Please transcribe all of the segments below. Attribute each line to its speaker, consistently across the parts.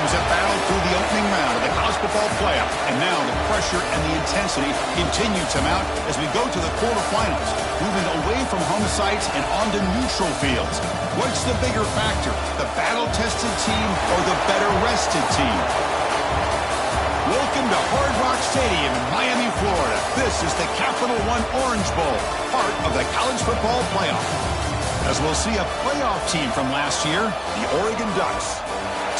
Speaker 1: was a battle through the opening round of the college football playoff. And now the pressure and the intensity continue to mount as we go to the quarterfinals, moving away from home sites and onto neutral fields. What's the bigger factor, the battle-tested team or the better-rested team? Welcome to Hard Rock Stadium in Miami, Florida. This is the Capital One Orange Bowl, part of the college football playoff. As we'll see a playoff team from last year, the Oregon Ducks,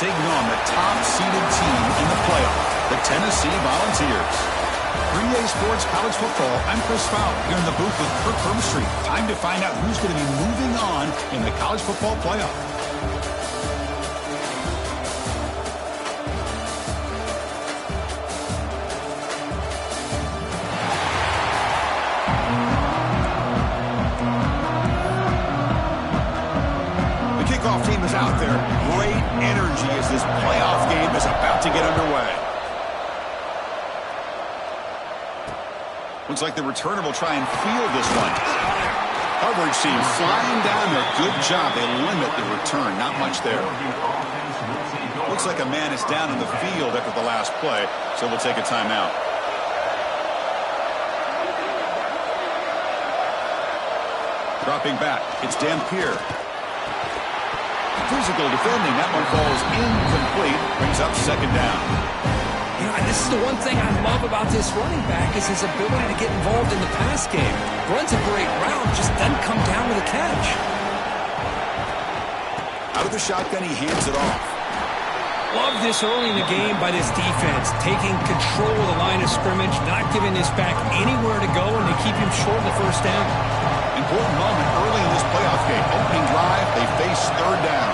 Speaker 1: taking on the top-seeded team in the playoff, the Tennessee Volunteers. 3A Sports College Football, I'm Chris Fowler, here in the booth with Kirk Hermstreet. Time to find out who's going to be moving on in the college football playoff. Team is out there. Great energy as this playoff game is about to get underway. Looks like the returner will try and field this one. Coverage team flying down there. Good job. They limit the return. Not much there. Looks like a man is down in the field after the last play, so we'll take a timeout. Dropping back. It's Dampier. Physical defending. That one falls incomplete. Brings up second down.
Speaker 2: You know, and this is the one thing I love about this running back is his ability to get involved in the pass game. Runs a great route, just doesn't come down with a catch.
Speaker 1: Out of the shotgun, he hands it off.
Speaker 2: Love this early in the game by this defense. Taking control of the line of scrimmage, not giving this back anywhere to go, and they keep him short of the first down.
Speaker 1: Important moment early in this playoff game. Opening drive, they face third down.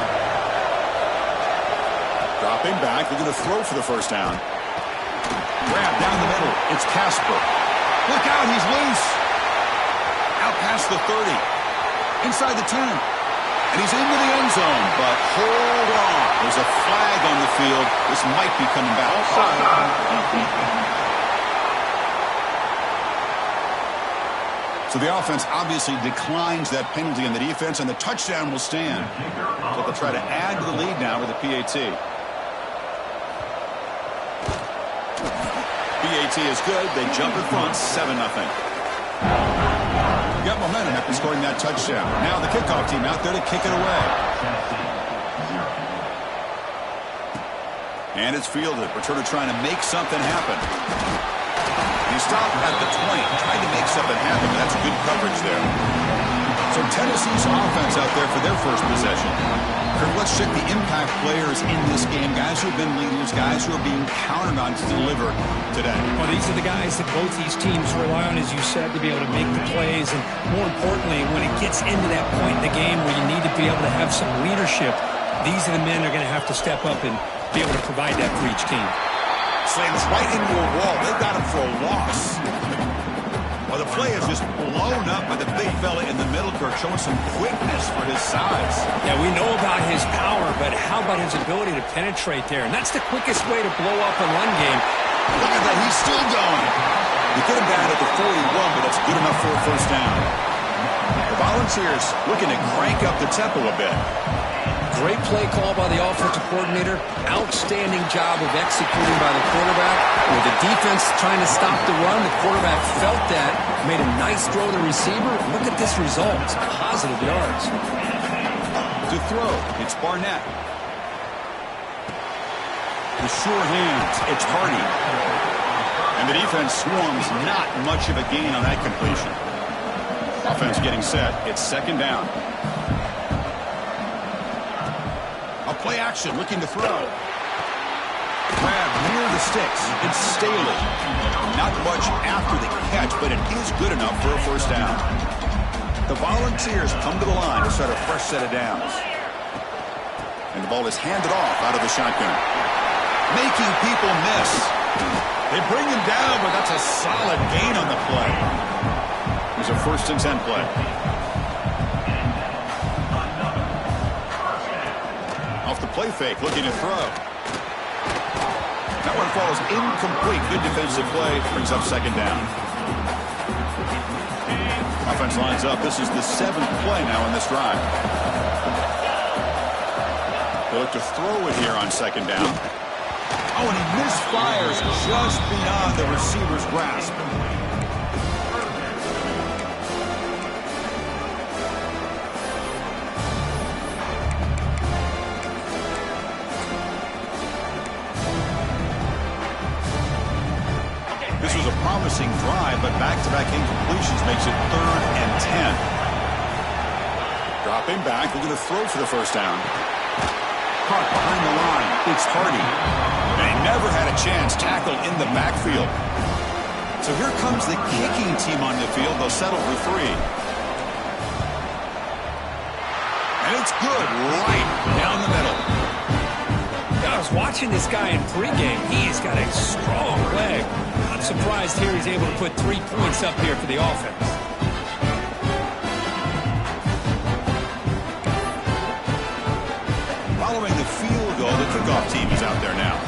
Speaker 1: Dropping back, they're going to throw for the first down. Grab down the middle. It's Casper. Look out, he's loose. Out past the 30. Inside the 10. And he's into the end zone, but hold on. There's a flag on the field. This might be coming back. So the offense obviously declines that penalty, and the defense and the touchdown will stand. So they'll try to add to the lead now with a PAT. PAT is good. They jump in front, 7-0. Got momentum after scoring that touchdown. Now the kickoff team out there to kick it away. And it's fielded. Returner trying to make something happen. He stopped at the 20, trying to make something happen. That's good coverage there. So Tennessee's offense out there for their first possession. Kirk, let's check the impact players in this game. Guys who have been leaders, guys who are being counted on to deliver today.
Speaker 2: Well, these are the guys that both these teams rely on, as you said, to be able to make the plays. And more importantly, when it gets into that point in the game where you need to be able to have some leadership, these are the men that are going to have to step up and be able to provide that for each team.
Speaker 1: Slams right into a wall. They've got him for a loss. Well, the play is just blown up by the big fella in the middle, Kirk, showing some quickness for his size.
Speaker 2: Yeah, we know about his power, but how about his ability to penetrate there? And that's the quickest way to blow up a run game.
Speaker 1: Look at that. He's still going. You get him down at the 41, but that's good enough for a first down. The Volunteers looking to crank up the tempo a bit.
Speaker 2: Great play call by the offensive coordinator. Outstanding job of executing by the quarterback. With the defense trying to stop the run, the quarterback felt that, made a nice throw to the receiver. Look at this result. It's positive yards.
Speaker 1: To throw, it's Barnett. The sure hands, it's Hardy. And the defense swarms, not much of a gain on that completion. Offense getting set. It's second down. Play action, looking to throw. Grab near the sticks. It's Staley. Not much after the catch, but it is good enough for a first down. The Volunteers come to the line to start a fresh set of downs. And the ball is handed off out of the shotgun. Making people miss. They bring him down, but that's a solid gain on the play. There's a 1st and 10 play. Off the play fake, looking to throw. That one falls incomplete. Good defensive play. Brings up second down. Offense lines up. This is the 7th play now in this drive. They look to throw it here on second down. Oh, and he misfires just beyond the receiver's grasp. This was a promising drive, but back-to-back incompletions makes it 3rd and 10. Dropping back, looking to throw for the first down. Caught behind the line. It's Hardy. And he never had a chance tackled in the backfield. So here comes the kicking team on the field. They'll settle for 3. And it's good right down the middle.
Speaker 2: I was watching this guy in pregame. He's got a strong leg. Not surprised here he's able to put 3 points up here for the offense.
Speaker 1: Following the field goal, the kickoff team is out there now.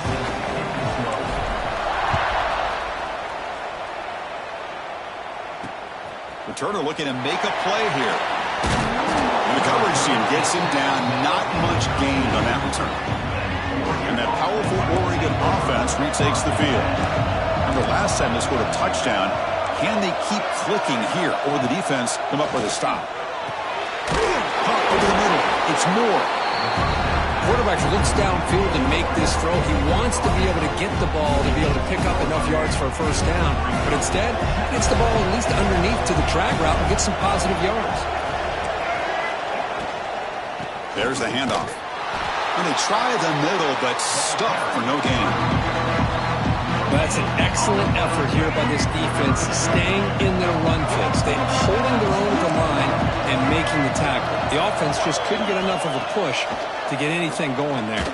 Speaker 1: Returner looking to make a play here. And the coverage team gets him down. Not much gained on that return. And that powerful Oregon offense retakes the field. Remember, last time they scored a touchdown. Can they keep clicking here, or the defense come up with a stop? Pop over the middle. It's Moore.
Speaker 2: Quarterback looks downfield and make this throw. He wants to be able to get the ball to be able to pick up enough yards for a first down. But instead, gets the ball at least underneath to the drag route and gets some positive yards.
Speaker 1: There's the handoff. And they try the middle, but stuck for no gain.
Speaker 2: That's an excellent effort here by this defense, staying in their run fix. They're holding their own at the line and making the tackle. The offense just couldn't get enough of a push to get anything going there.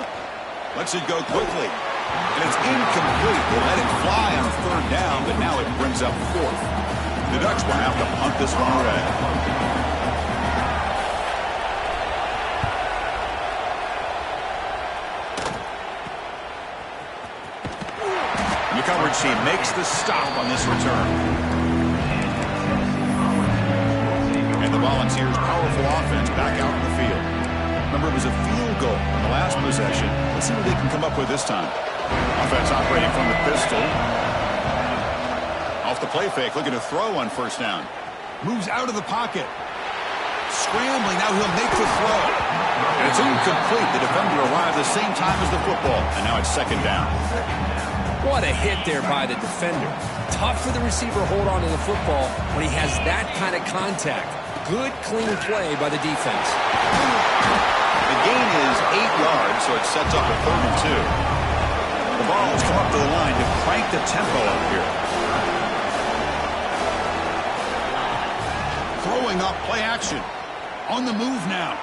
Speaker 1: Lets it go quickly. And it's incomplete. They let it fly on 3rd down, but now it brings up 4th. The Ducks will have to punt this one away. The coverage team makes the stop on this return. And the Volunteers' powerful offense back out in the field. Remember, it was a field goal in the last possession. Let's see what they can come up with this time. Offense operating from the pistol. Off the play fake, looking to throw on 1st down. Moves out of the pocket. Scrambling, now he'll make the throw. And it's incomplete. The defender arrived the same time as the football. And now it's 2nd down.
Speaker 2: What a hit there by the defender. Tough for the receiver to hold on to the football when he has that kind of contact. Good, clean play by the defense.
Speaker 1: The gain is 8 yards, so it sets up a 3rd and 2. The ball has come up to the line to crank the tempo up here. Throwing up play action. On the move now.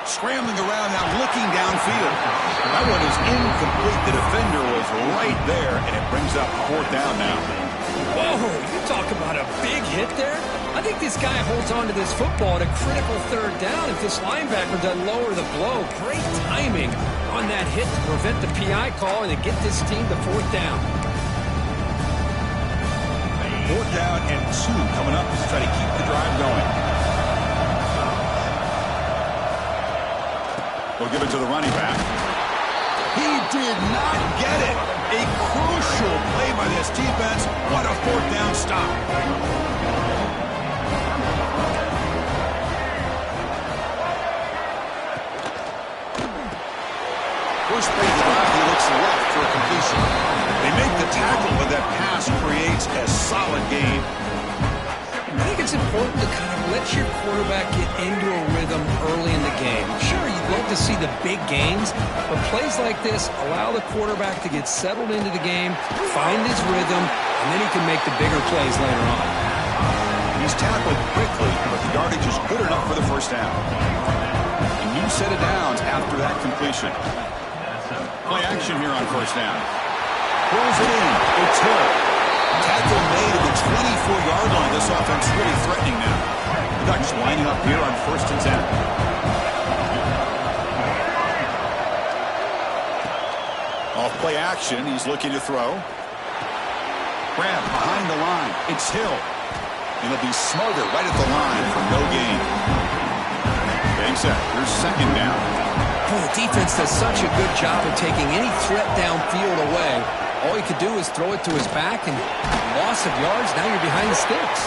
Speaker 1: Scrambling around now, looking downfield. That one is incomplete. The defender was right there, and it brings up 4th down now.
Speaker 2: Whoa, you talk about a big hit there. I think this guy holds on to this football at a critical 3rd down if this linebacker doesn't lower the blow. Great timing on that hit to prevent the PI call and to get this team to 4th down.
Speaker 1: 4th down and 2 coming up to try to keep the drive going. We'll give it to the running back. He did not get it. A crucial play by this defense. What a 4th down stop. First play of the drive, he looks left for a completion. They make the tackle, but that pass creates a solid gain.
Speaker 2: I think it's important to kind of let your quarterback get into a rhythm early in the game. Sure, you'd love to see the big games, but plays like this allow the quarterback to get settled into the game, find his rhythm, and then he can make the bigger plays later on.
Speaker 1: He's tackled quickly, but the yardage is good enough for the 1st down. A new set of downs after that completion. Play action here on 1st down. Pulls it in. It's Hill. Tackle made at the 24-yard line. This offense really threatening now. The Ducks lining up here on 1st and 10. Off play action. He's looking to throw. Grab behind the line. It's Hill. And he'll be smothered right at the line for no gain. Getting set. Here's 2nd down.
Speaker 2: Boy, the defense does such a good job of taking any threat downfield away. All he could do is throw it to his back, and loss of yards, now you're behind the sticks.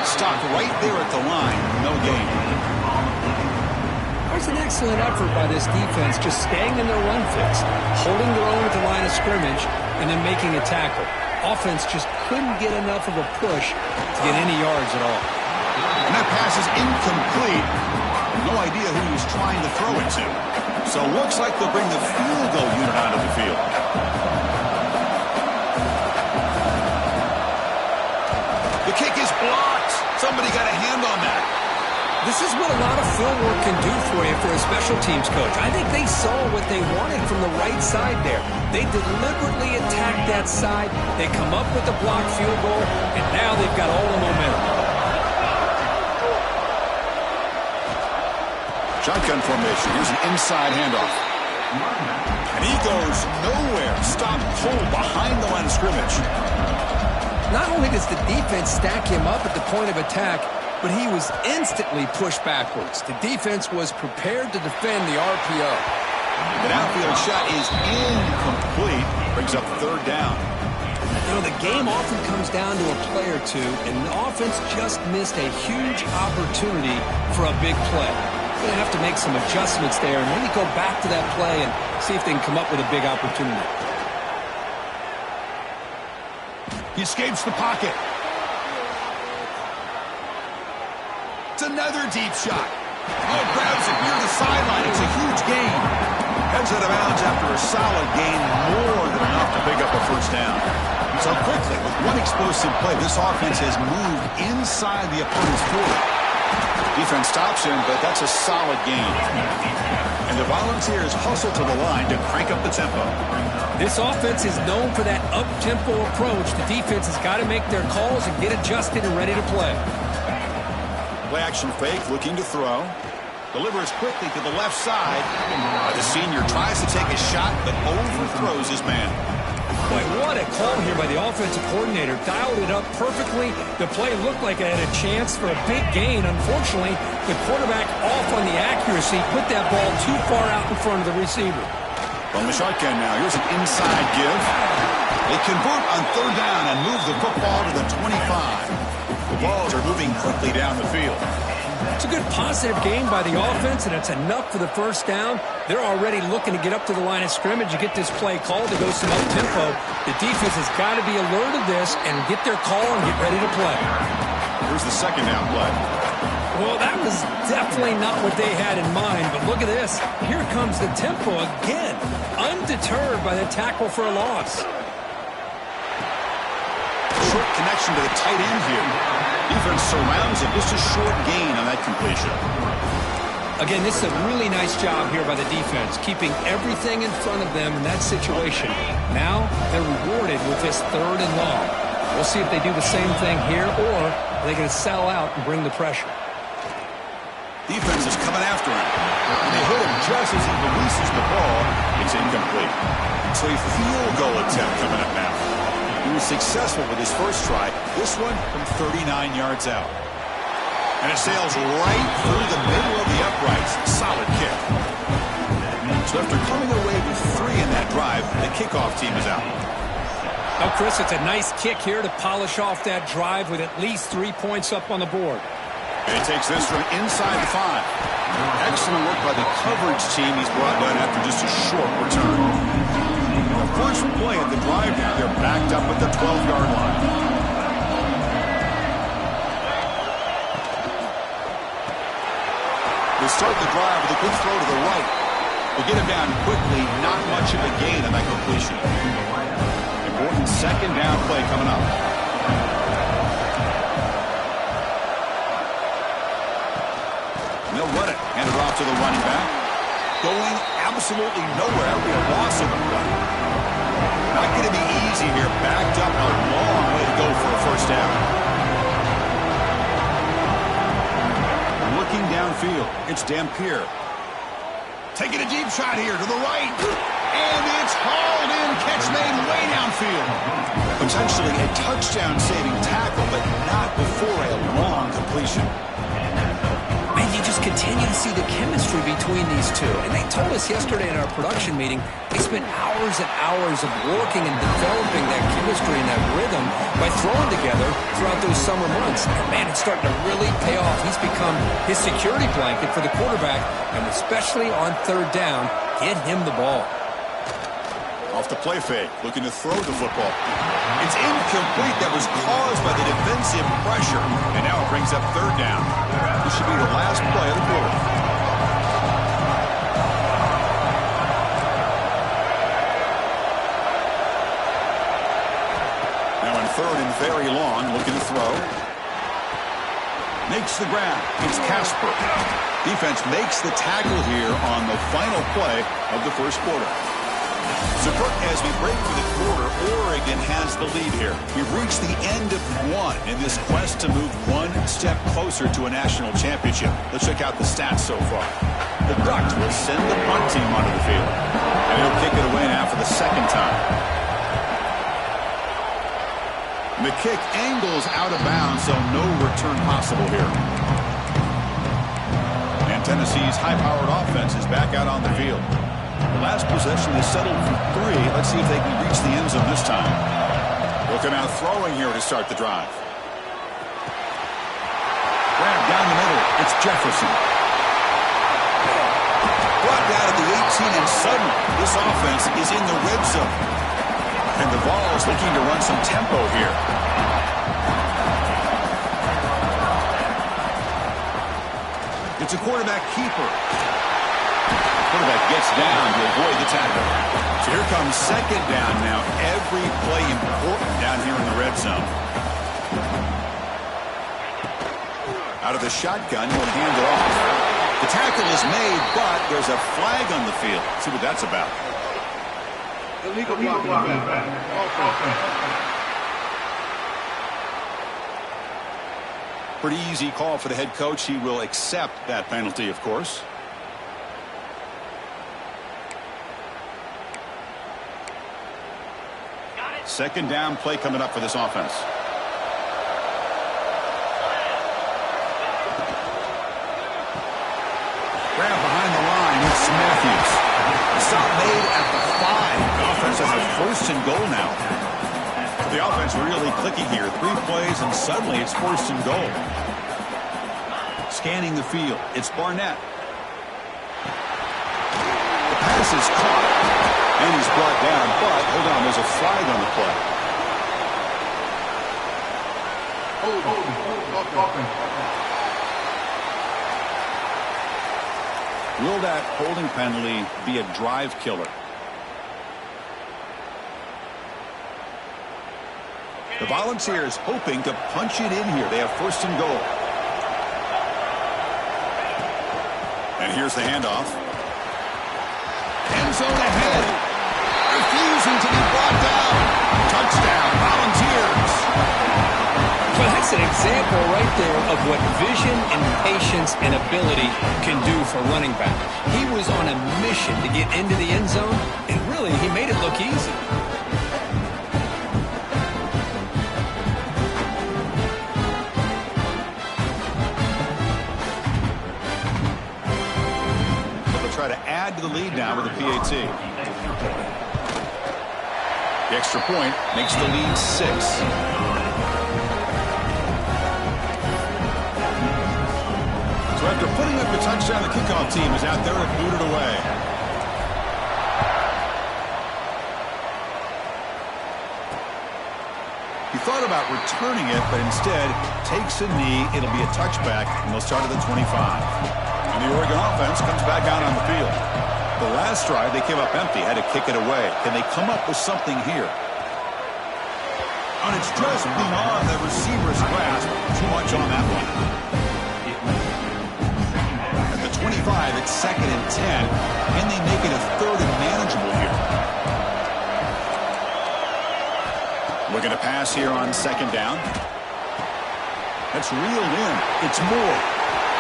Speaker 1: Stopped right there at the line. No gain.
Speaker 2: There's an excellent effort by this defense, just staying in their run fix, holding their own at the line of scrimmage, and then making a tackle. Offense just couldn't get enough of a push to get any yards at all.
Speaker 1: And that pass is incomplete. No idea who he was trying to throw it to. So it looks like they'll bring the field goal unit onto the field. The kick is blocked. Somebody got a hand on that.
Speaker 2: This is what a lot of field work can do for you for a special teams coach. I think they saw what they wanted from the right side there. They deliberately attacked that side. They come up with the blocked field goal, and now they've got all the momentum.
Speaker 1: Shotgun formation. Here's an inside handoff. And he goes nowhere. Stop cold behind the line of scrimmage.
Speaker 2: Not only does the defense stack him up at the point of attack, but he was instantly pushed backwards. The defense was prepared to defend the RPO.
Speaker 1: The downfield shot is incomplete. Brings up third down.
Speaker 2: You know, the game often comes down to a play or two, and the offense just missed a huge opportunity for a big play. Going to have to make some adjustments there and maybe go back to that play and see if they can come up with a big opportunity.
Speaker 1: He escapes the pocket. It's another deep shot. Oh, grabs it near the sideline. It's a huge gain. Heads out of bounds after a solid gain, more than enough to pick up a first down. So quickly, with one explosive play, this offense has moved inside the opponent's 40. Defense stops him, but that's a solid gain. And the Volunteers hustle to the line to crank up the tempo.
Speaker 2: This offense is known for that up-tempo approach. The defense has got to make their calls and get adjusted and ready to play.
Speaker 1: Play action fake, looking to throw. Delivers quickly to the left side. The senior tries to take a shot, but overthrows his man.
Speaker 2: Boy, what a call here by the offensive coordinator. Dialed it up perfectly. The play looked like it had a chance for a big gain. Unfortunately, the quarterback off on the accuracy, put that ball too far out in front of the receiver.
Speaker 1: From the shotgun now, here's an inside give. They convert on third down and move the football to the 25. The balls are moving quickly down the field.
Speaker 2: It's a good positive game by the offense, and it's enough for the first down. They're already looking to get up to the line of scrimmage and get this play called to go some up-tempo. The defense has got to be alert of this and get their call and get ready to play.
Speaker 1: Here's the second down play.
Speaker 2: Well, that was definitely not what they had in mind, but look at this. Here comes the tempo again, undeterred by the tackle for a loss.
Speaker 1: Short connection to the tight end here. Defense surrounds him. Just a short gain on that completion.
Speaker 2: Again, this is a really nice job here by the defense, keeping everything in front of them in that situation. Now they're rewarded with this third and long. We'll see if they do the same thing here, or are they going to sell out and bring the pressure.
Speaker 1: Defense is coming after him. And they hit him just as he releases the ball. It's incomplete. So a field goal attempt coming up now. He was successful with his first try. This one from 39 yards out. And it sails right through the middle of the uprights. Solid kick. So after coming away with 3 in that drive, the kickoff team is out.
Speaker 2: Now, Chris, it's a nice kick here to polish off that drive with at least 3 points up on the board.
Speaker 1: And he takes this from inside the 5. Excellent work by the coverage team. He's brought down after just a short return. The first play of the drive now, they're backed up at the 12-yard line. They start the drive with a good throw to the right. They get him down quickly, not much of a gain on that completion. Important second down play coming up. And they'll run it. Hand it off to the running back. Going absolutely nowhere. It'll be a loss of a run. Not going to be easy here. Backed up a long way to go for a first down. Looking downfield, it's Dampier. Taking a deep shot here to the right. And it's hauled in. Catch made way downfield. Potentially a touchdown-saving tackle, but not before a long completion.
Speaker 2: Man, you just continue to see the chemistry between these two. And they told us yesterday in our production meeting, they spent hours and hours of working and developing that chemistry and that rhythm by throwing together throughout those summer months. And man, it's starting to really pay off. He's become his security blanket for the quarterback, and especially on third down, get him the ball.
Speaker 1: Off the play fake, looking to throw the football. It's incomplete. That was caused by the defensive pressure. And now it brings up third down. This should be the last play of the quarter. Now in third and very long, looking to throw. Makes the grab. It's Casper. Defense makes the tackle here on the final play of the first quarter. So, Brooke, as we break for the quarter, Oregon has the lead here. We've reached the end of one in this quest to move one step closer to a national championship. Let's check out the stats so far. The Ducks will send the punt team onto the field. And he'll kick it away now for the second time. The kick angles out of bounds, so no return possible here. And Tennessee's high-powered offense is back out on the field. The last possession they settled for 3. Let's see if they can reach the end zone this time. They'll come out throwing here to start the drive. Grab down the middle. It's Jefferson. Blocked out of the 18, and suddenly this offense is in the red zone. And the Vols looking to run some tempo here. It's a quarterback keeper. Quarterback gets down to avoid the tackle. So here comes second down now. Every play important down here in the red zone. Out of the shotgun, he'll hand it off. The tackle is made, but there's a flag on the field. See what that's about.
Speaker 3: Illegal blocking.
Speaker 1: Pretty easy call for the head coach. He will accept that penalty, of course. Second down play coming up for this offense. Grab behind the line. It's Matthews. Stop made at the 5. The offense has a first and goal now. The offense really clicking here. 3 plays and suddenly it's first and goal. Scanning the field. It's Barnett. The pass is caught. And he's brought down, but hold on, there's a flag on the play. Will that holding penalty be a drive killer? The Volunteers hoping to punch it in here. They have first and goal. And here's the handoff. End zone ahead. Refusing to be brought down. Touchdown, Volunteers.
Speaker 2: Well, that's an example right there of what vision and patience and ability can do for running back. He was on a mission to get into the end zone, and really, he made it look easy.
Speaker 1: Try to add to the lead now with a PAT. The extra point makes the lead 6. So after putting up a touchdown, the kickoff team is out there to boot it away. He thought about returning it, but instead takes a knee. It'll be a touchback, and they'll start at the 25. And the Oregon offense comes back out on the field. The last drive, they came up empty, had to kick it away. Can they come up with something here? And it's just beyond the receiver's grasp. Too much on that one. At the 25, it's 2nd and 10. Can they make it a 3rd and manageable here? Looking to pass here on 2nd down. That's reeled in. It's Moore.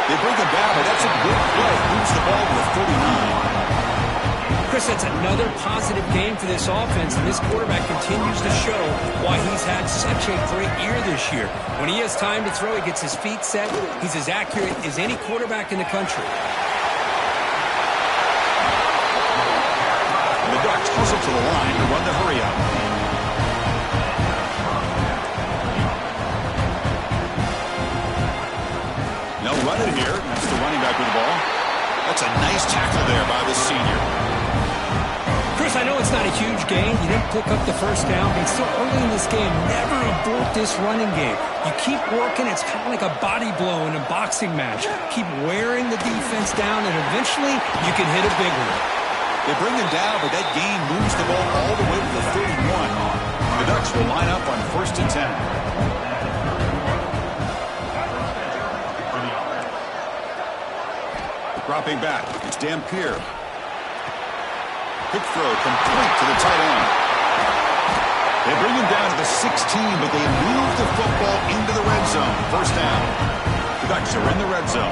Speaker 1: They bring him down, but that's a good play. Moves the ball to the 39.
Speaker 2: Chris, that's another positive game for this offense, and this quarterback continues to show why he's had such a great year this year. When he has time to throw, he gets his feet set. He's as accurate as any quarterback in the country.
Speaker 1: The Ducks hustle to the line to run the hurry up. They'll run it here. That's the running back with the ball. That's a nice tackle there by the senior.
Speaker 2: Chris, I know it's not a huge gain. You didn't pick up the first down, but it's still early in this game. Never abort this running game. You keep working. It's kind of like a body blow in a boxing match. Keep wearing the defense down, and eventually you can hit a big one.
Speaker 1: They bring him down, but that gain moves the ball all the way to the 31. The Ducks will line up on 1st and 10. Dropping back, it's Dampier. Quick throw complete to the tight end. They bring him down to the 16, but they move the football into the red zone. 1st down. The Ducks are in the red zone.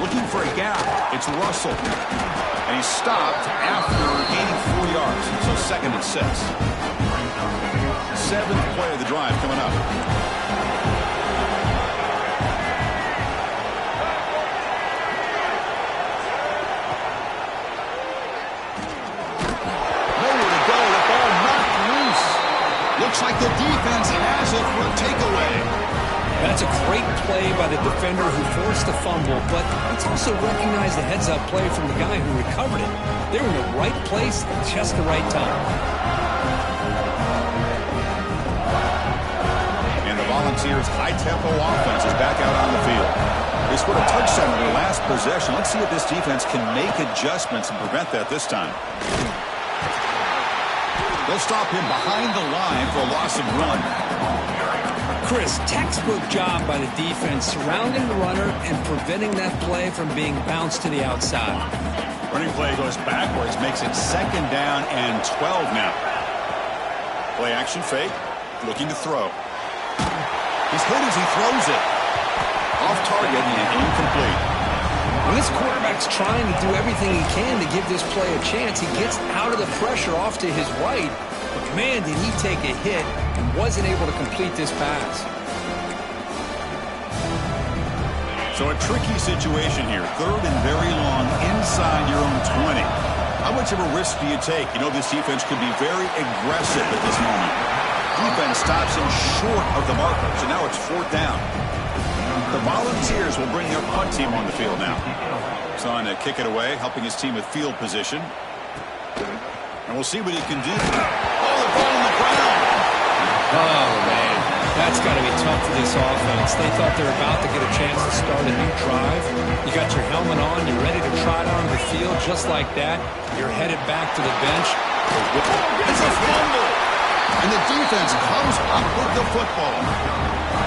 Speaker 1: Looking for a gap. It's Russell. And he's stopped after gaining 4 yards. So 2nd and 6. 7th play of the drive coming up. Nowhere to go. The ball knocked loose. Looks like the defense has it for a takeaway.
Speaker 2: That's a great play by the defender who forced the fumble, but let's also recognize the heads-up play from the guy who recovered it. They were in the right place at just the right time.
Speaker 1: Volunteers' high-tempo offense is back out on the field. They scored a touchdown in their last possession. Let's see if this defense can make adjustments and prevent that this time. They'll stop him behind the line for a loss of 1.
Speaker 2: Chris, textbook job by the defense surrounding the runner and preventing that play from being bounced to the outside.
Speaker 1: Running play goes backwards, makes it 2nd down and 12 now. Play action fake, looking to throw. He's hit as he throws it. Off target and incomplete.
Speaker 2: When this quarterback's trying to do everything he can to give this play a chance, he gets out of the pressure off to his right. But man, did he take a hit and wasn't able to complete this pass.
Speaker 1: So a tricky situation here. 3rd and very long inside your own 20. How much of a risk do you take? You know this defense could be very aggressive at this moment. Defense stops him short of the marker, so now it's 4th down. The Volunteers will bring their punt team on the field now. He's on to kick it away, helping his team with field position. And we'll see what he can do. Oh, the ball on the ground!
Speaker 2: Oh, man. That's got to be tough for this offense. They thought they were about to get a chance to start a new drive. You got your helmet on, you're ready to trot on the field just like that. You're headed back to the bench.
Speaker 1: It's a fumble! And the defense comes up with the football.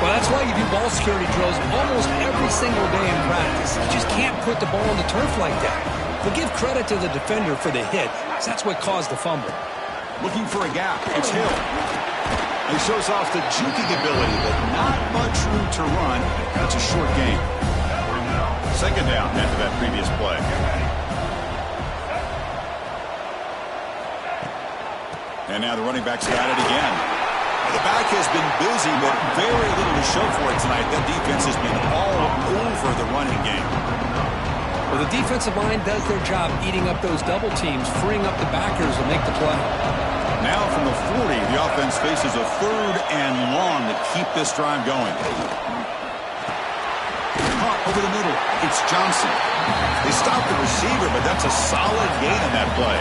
Speaker 2: Well, that's why you do ball security drills almost every single day in practice. You just can't put the ball on the turf like that. But give credit to the defender for the hit, because that's what caused the fumble.
Speaker 1: Looking for a gap. It's Hill. He shows off the juking ability, but not much room to run. That's a short gain. 2nd down after that previous play. And now the running back's got it again. The back has been busy, but very little to show for it tonight. That defense has been all over the running game.
Speaker 2: Well, the defensive line does their job eating up those double teams, freeing up the backers to make the play.
Speaker 1: Now from the 40, the offense faces a 3rd and long to keep this drive going. Caught over the middle. It's Johnson. They stopped the receiver, but that's a solid gain in that play.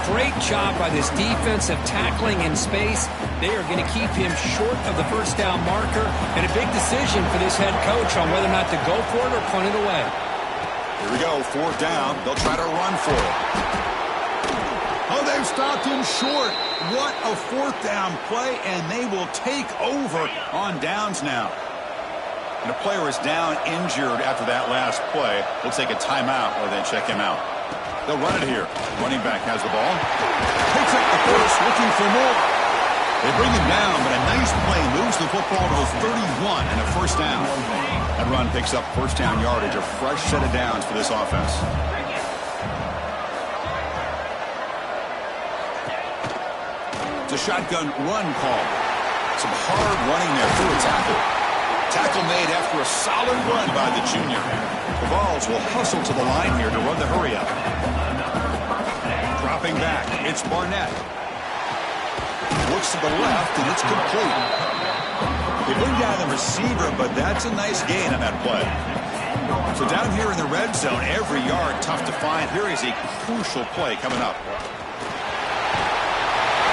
Speaker 2: Great job by this defensive tackling in space. They are going to keep him short of the 1st down marker, and a big decision for this head coach on whether or not to go for it or punt it away.
Speaker 1: Here we go, 4th down. They'll try to run for it. Oh, they've stopped him short. What a 4th down play, and they will take over on downs now. And a player is down injured after that last play. We'll take a timeout or then check him out. They'll run it here. Running back has the ball. Takes up the first, looking for more. They bring him down, but a nice play moves the football to the 31 and a first down. That run picks up first down yardage, a fresh set of downs for this offense. It's a shotgun run call. Some hard running there through a tackle. Tackle made after a solid run by the junior. The Vols will hustle to the line here to run the hurry up. Dropping back, it's Barnett. Looks to the left, and it's complete. They bring down the receiver, but that's a nice gain on that play. So down here in the red zone, every yard tough to find. Here is a crucial play coming up.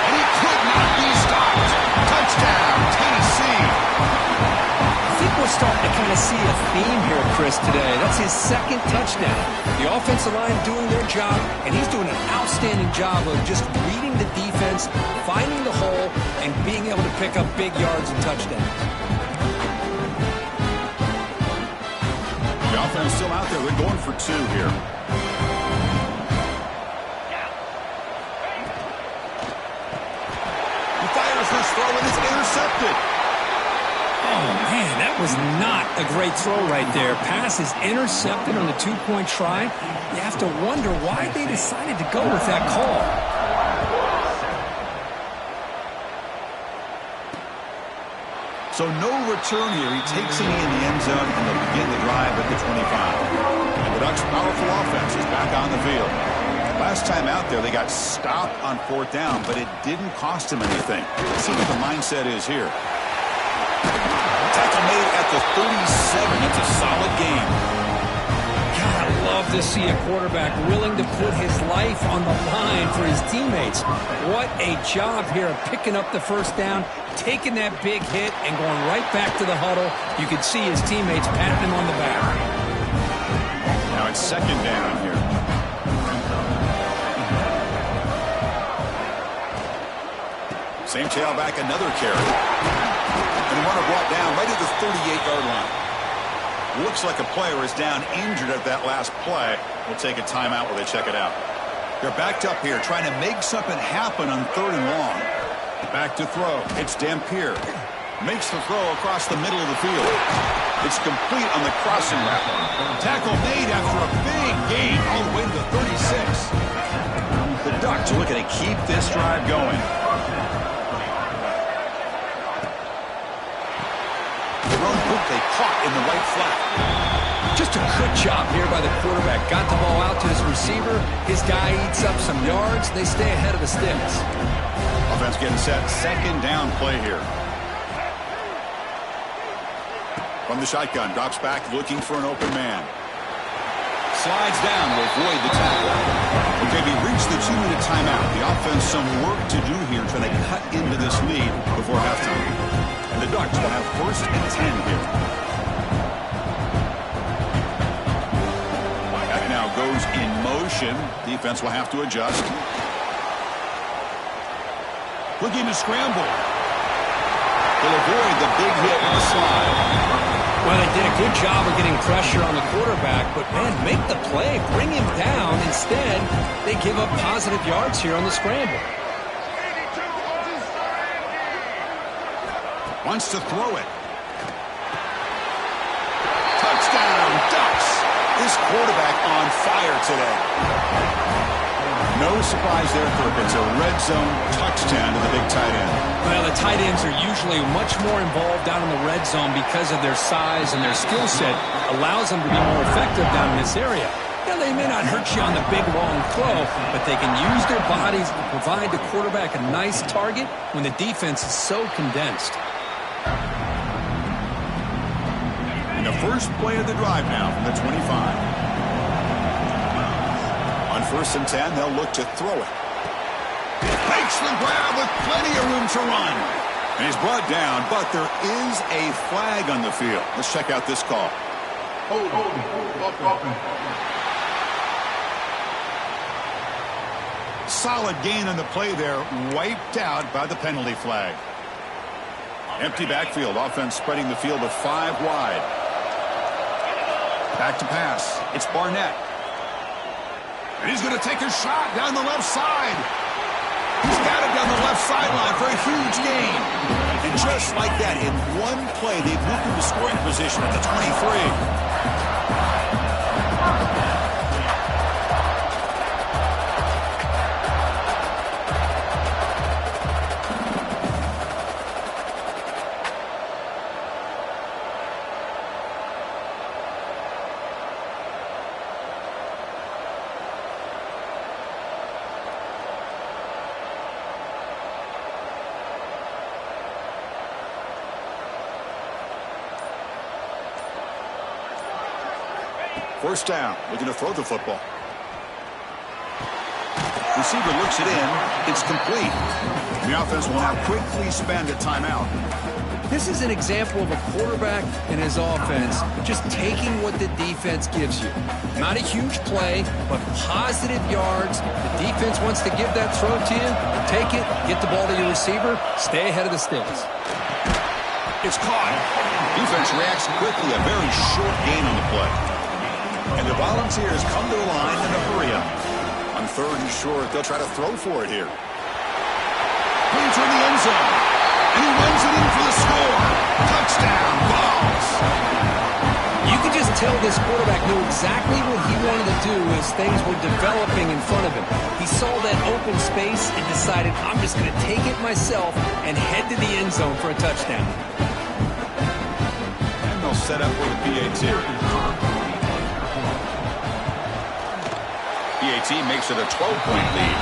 Speaker 1: And he could not be stopped. Touchdown, Tennessee.
Speaker 2: I think we're starting to kind of see a theme here, Chris, today. That's his second touchdown. The offensive line doing their job, and he's doing an outstanding job of just reading the defense, finding the hole, and being able to pick up big yards and touchdowns.
Speaker 1: The offense still out there. They're going for two here. He fires his throw, and it's intercepted.
Speaker 2: Oh, man, that was not a great throw right there. Pass is intercepted on the two-point try. You have to wonder why they decided to go with that call.
Speaker 1: So no return here. He takes it in the end zone, and they'll begin the drive at the 25. And the Ducks' powerful offense is back on the field. Last time out there, they got stopped on fourth down, but it didn't cost them anything. Let's see what the mindset is here. Tackle made at the 37. It's a solid game.
Speaker 2: God, I love to see a quarterback willing to put his life on the line for his teammates. What a job here of picking up the first down, taking that big hit, and going right back to the huddle. You could see his teammates patting him on the back.
Speaker 1: Now it's second down here. Same tailback, another carry. And the runner brought down right at the 38-yard line. Looks like a player is down injured at that last play. We'll take a timeout while they check it out. They're backed up here trying to make something happen on third and long. Back to throw. It's Dampier. Makes the throw across the middle of the field. It's complete on the crossing route. Tackle made after a big gain all the way to the 36. The Ducks are looking to keep this drive going. The run hook they caught in the right flat.
Speaker 2: Just a good job here by the quarterback. Got the ball out to his receiver. His guy eats up some yards. They stay ahead of the sticks.
Speaker 1: Offense getting set. Second down play here. From the shotgun, drops back looking for an open man. Slides down to avoid the tackle. Okay, we reached the 2-minute timeout. The offense some work to do here trying to cut into this lead before halftime. And the Ducks will have first and 10 here. That now goes in motion. Defense will have to adjust. Looking to scramble. They'll avoid the big hit on the slide.
Speaker 2: Well, they did a good job of getting pressure on the quarterback, but, man, make the play, bring him down. Instead, they give up positive yards here on the scramble.
Speaker 1: Wants to throw it. Touchdown, Ducks. This quarterback on fire today. No surprise there, Kirk. It's a red zone touchdown to the big tight end.
Speaker 2: Well, the tight ends are usually much more involved down in the red zone because of their size and their skill set allows them to be more effective down in this area. Now, they may not hurt you on the big, long throw, but they can use their bodies to provide the quarterback a nice target when the defense is so condensed.
Speaker 1: And the first play of the drive now from the 25. On first and 10, they'll look to throw it. Makes the grab with plenty of room to run. And he's brought down, but there is a flag on the field. Let's check out this call.
Speaker 3: Hold.
Speaker 1: Solid gain on the play there, wiped out by the penalty flag. Empty backfield, offense spreading the field with 5 wide. Back to pass. It's Barnett. And he's going to take a shot down the left side. He's got it down the left sideline for a huge gain. And just like that, in one play, they've moved into scoring position at the 23. First down, looking to throw the football. Receiver looks it in. It's complete. The offense will now quickly spend a timeout.
Speaker 2: This is an example of a quarterback and his offense just taking what the defense gives you. Not a huge play, but positive yards. The defense wants to give that throw to you. Take it, get the ball to your receiver, stay ahead of the sticks.
Speaker 1: It's caught. Defense reacts quickly, a very short gain on the play. And the Volunteers come to the line in a hurry up. On third and short, they'll try to throw for it here. Leads in the end zone. And he runs it in for the score. Touchdown, Vols.
Speaker 2: You could just tell this quarterback knew exactly what he wanted to do as things were developing in front of him. He saw that open space and decided, I'm just going to take it myself and head to the end zone for a touchdown.
Speaker 1: And they'll set up for the PAT. PAT makes it a 12-point lead.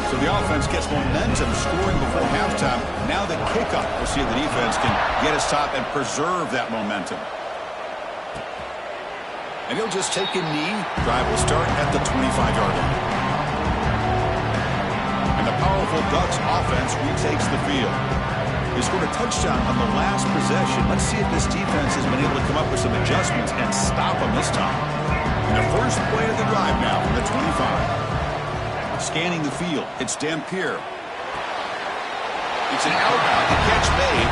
Speaker 1: So the offense gets momentum scoring before halftime. Now the kickoff. We'll see if the defense can get a stop and preserve that momentum. And he'll just take a knee. Drive will start at the 25-yard line. And the powerful Ducks offense retakes the field. They scored a touchdown on the last possession. Let's see if this defense has been able to come up with some adjustments and stop them this time. And the first play of the drive now from the 25. Scanning the field, it's Dampier. It's an outbound, the catch made.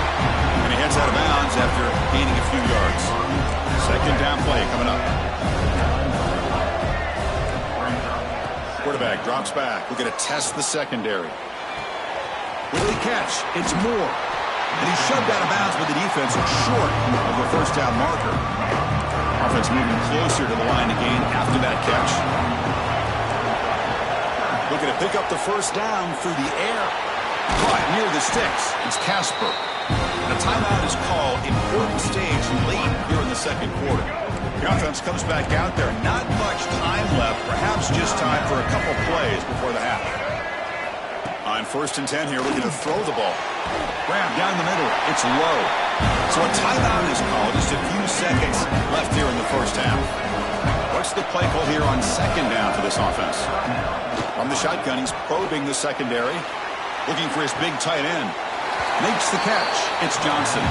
Speaker 1: And he heads out of bounds after gaining a few yards. Second down play coming up. Quarterback drops back. We're going to test the secondary. With the catch, it's Moore. And he's shoved out of bounds with the defense short of the first down marker. Offense moving closer to the line again after that catch. Looking to pick up the first down through the air. Caught near the sticks. It's Casper. And a timeout is called. Important stage late here in the second quarter. The offense comes back out there. Not much time left. Perhaps just time for a couple plays before the half. On first and 10 here, looking to throw the ball. Grab down the middle. It's low. So a timeout is called. Just a few seconds left here in the first half. What's the play call here on second down for this offense? From the shotgun, he's probing the secondary. Looking for his big tight end. Makes the catch. It's Johnson.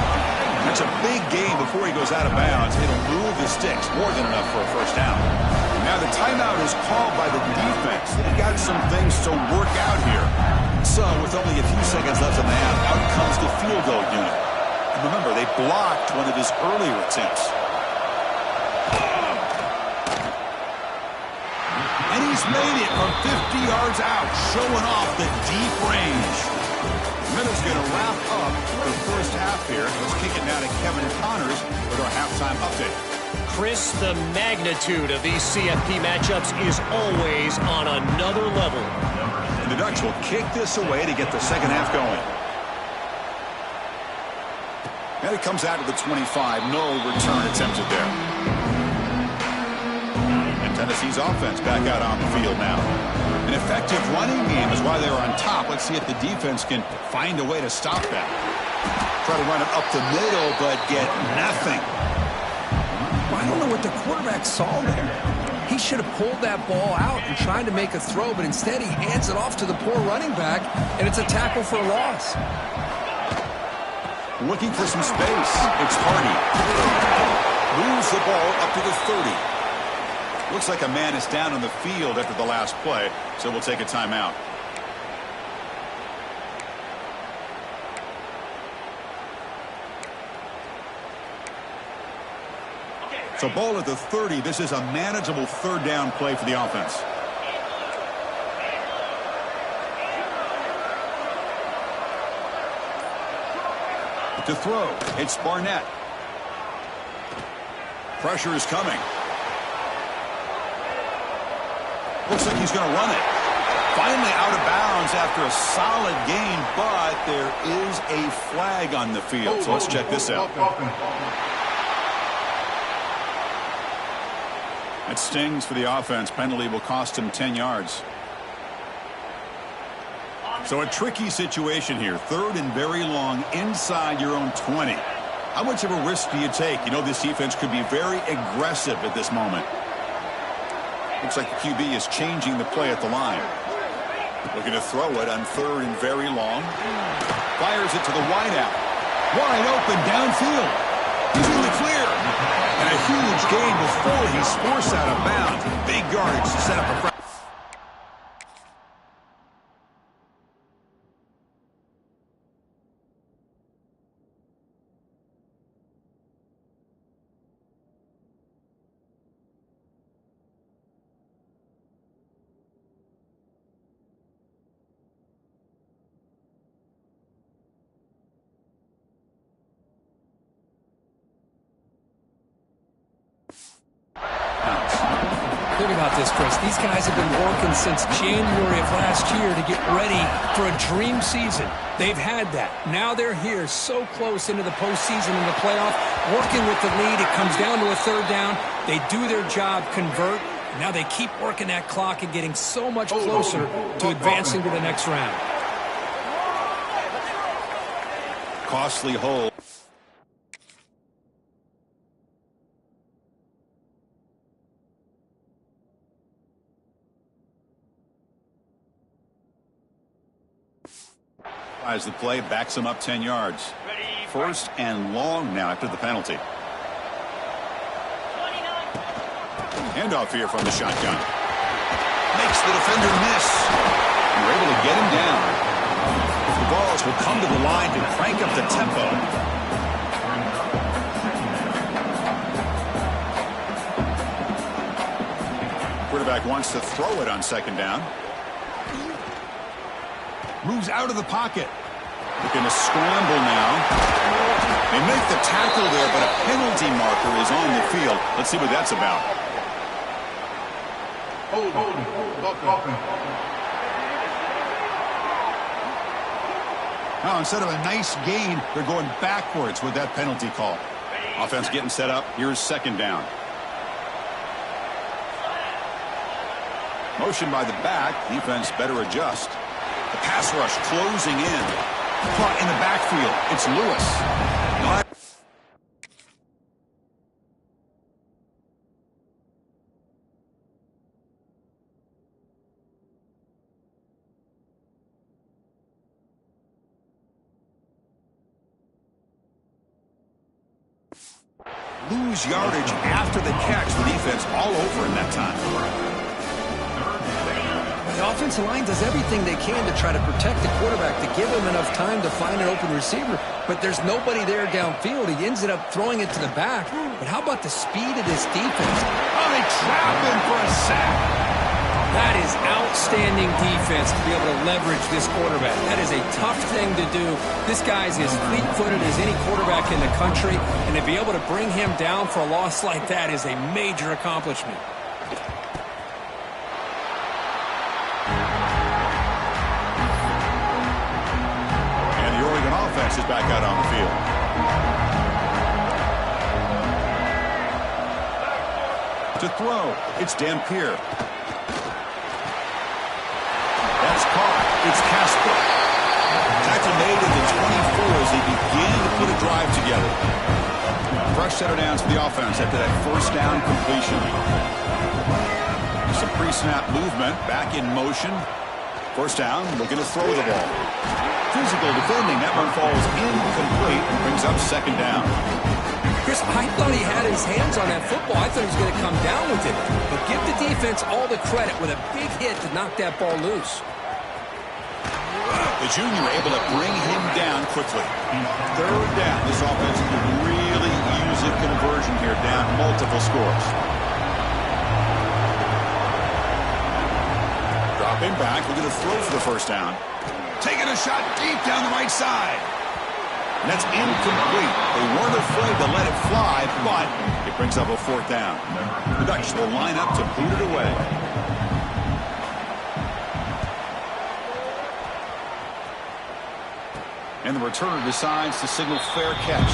Speaker 1: That's a big gain before he goes out of bounds. It'll move the sticks. More than enough for a first down. Now the timeout is called by the defense. They've got some things to work out here. So with only a few seconds left in the half, out comes the field goal unit. And remember, they blocked one of his earlier attempts. And he's made it from 50 yards out, showing off the deep range. Middle's going to wrap up the first half here. Let's kick it now to Kevin Connors with our halftime update.
Speaker 4: Chris, the magnitude of these CFP matchups is always on another level.
Speaker 1: And the Ducks will kick this away to get the second half going. And it comes out to the 25. No return attempted there. And Tennessee's offense back out on the field now. An effective running game is why they're on top. Let's see if the defense can find a way to stop that. Try to run it up the middle, but get nothing.
Speaker 2: I don't know what the quarterback saw there. He should have pulled that ball out and tried to make a throw, but instead he hands it off to the poor running back, and it's a tackle for a loss.
Speaker 1: Looking for some space. It's Hardy. Moves the ball up to the 30. Looks like a man is down on the field after the last play, so we'll take a timeout. So ball at the 30. This is a manageable third down play for the offense. To throw, it's Barnett. Pressure is coming. Looks like he's going to run it. Finally out of bounds after a solid gain, but there is a flag on the field. So let's check this out. It stings for the offense. Penalty will cost him 10 yards. So a tricky situation here. 3rd and very long inside your own 20. How much of a risk do you take? You know this defense could be very aggressive at this moment. Looks like the QB is changing the play at the line. Looking to throw it on 3rd and very long. Fires it to the wideout. Wide open downfield. He's in the clear. And a huge gain before he's forced out of bounds. Big yardage to set up a front.
Speaker 2: Think about this, Chris. These guys have been working since January of last year to get ready for a dream season. They've had that. Now they're here so close into the postseason and the playoff, working with the lead. It comes down to a 3rd down. They do their job, convert. Now they keep working that clock and getting so much closer to advancing to the next round.
Speaker 1: Costly hold. As the play backs him up 10 yards. 1st and long now after the penalty. Handoff here from the shotgun. Makes the defender miss. We're able to get him down. The balls will come to the line to crank up the tempo. Quarterback wants to throw it on 2nd down. Moves out of the pocket. Looking to scramble now. They make the tackle there, but a penalty marker is on the field. Let's see what that's about. Now, instead of a nice gain, they're going backwards with that penalty call. Offense getting set up. Here's 2nd down. Motion by the back. Defense better adjust. The pass rush closing in. Caught in the backfield. It's Lewis. Lose yardage after the catch. The defense all over in that time.
Speaker 2: The offensive line does everything they can to try to protect the quarterback, to give him enough time to find an open receiver. But there's nobody there downfield. He ends up throwing it to the back. But how about the speed of this defense?
Speaker 1: Oh, they trap him for a sack.
Speaker 2: That is outstanding defense to be able to leverage this quarterback. That is a tough thing to do. This guy's as fleet-footed as any quarterback in the country. And to be able to bring him down for a loss like that is a major accomplishment.
Speaker 1: Is back out on the field. To throw, it's Dampier. That's caught. It's Casper. Tackle made at the 24 as they begin to put a drive together. Fresh set of downs for the offense after that 1st down completion. Some pre-snap movement, back in motion. 1st down, looking to throw the ball. Physical defending. That one falls incomplete. Brings up 2nd down.
Speaker 2: Chris, I thought he had his hands on that football. I thought he was going to come down with it. But give the defense all the credit with a big hit to knock that ball loose.
Speaker 1: The junior able to bring him down quickly. 3rd down. This offense could really use a conversion here, down multiple scores. Dropping back. We're going to throw for the 1st down. Taking a shot deep down the right side. And that's incomplete. They weren't afraid to let it fly, but it brings up a 4th down. The Ducks will line up to boot it away. And the returner decides to signal fair catch.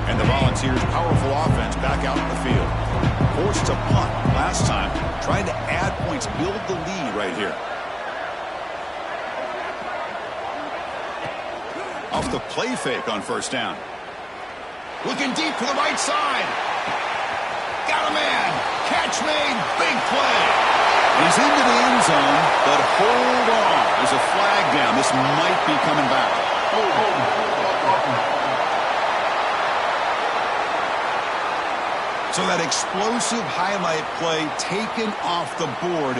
Speaker 1: And the Volunteers' powerful offense back out in the field. Forced to punt last time, trying to add points, build the lead right here. Off the play fake on 1st down. Looking deep to the right side. Got a man. Catch made. Big play. He's into the end zone, but hold on. There's a flag down. This might be coming back. So that explosive highlight play taken off the board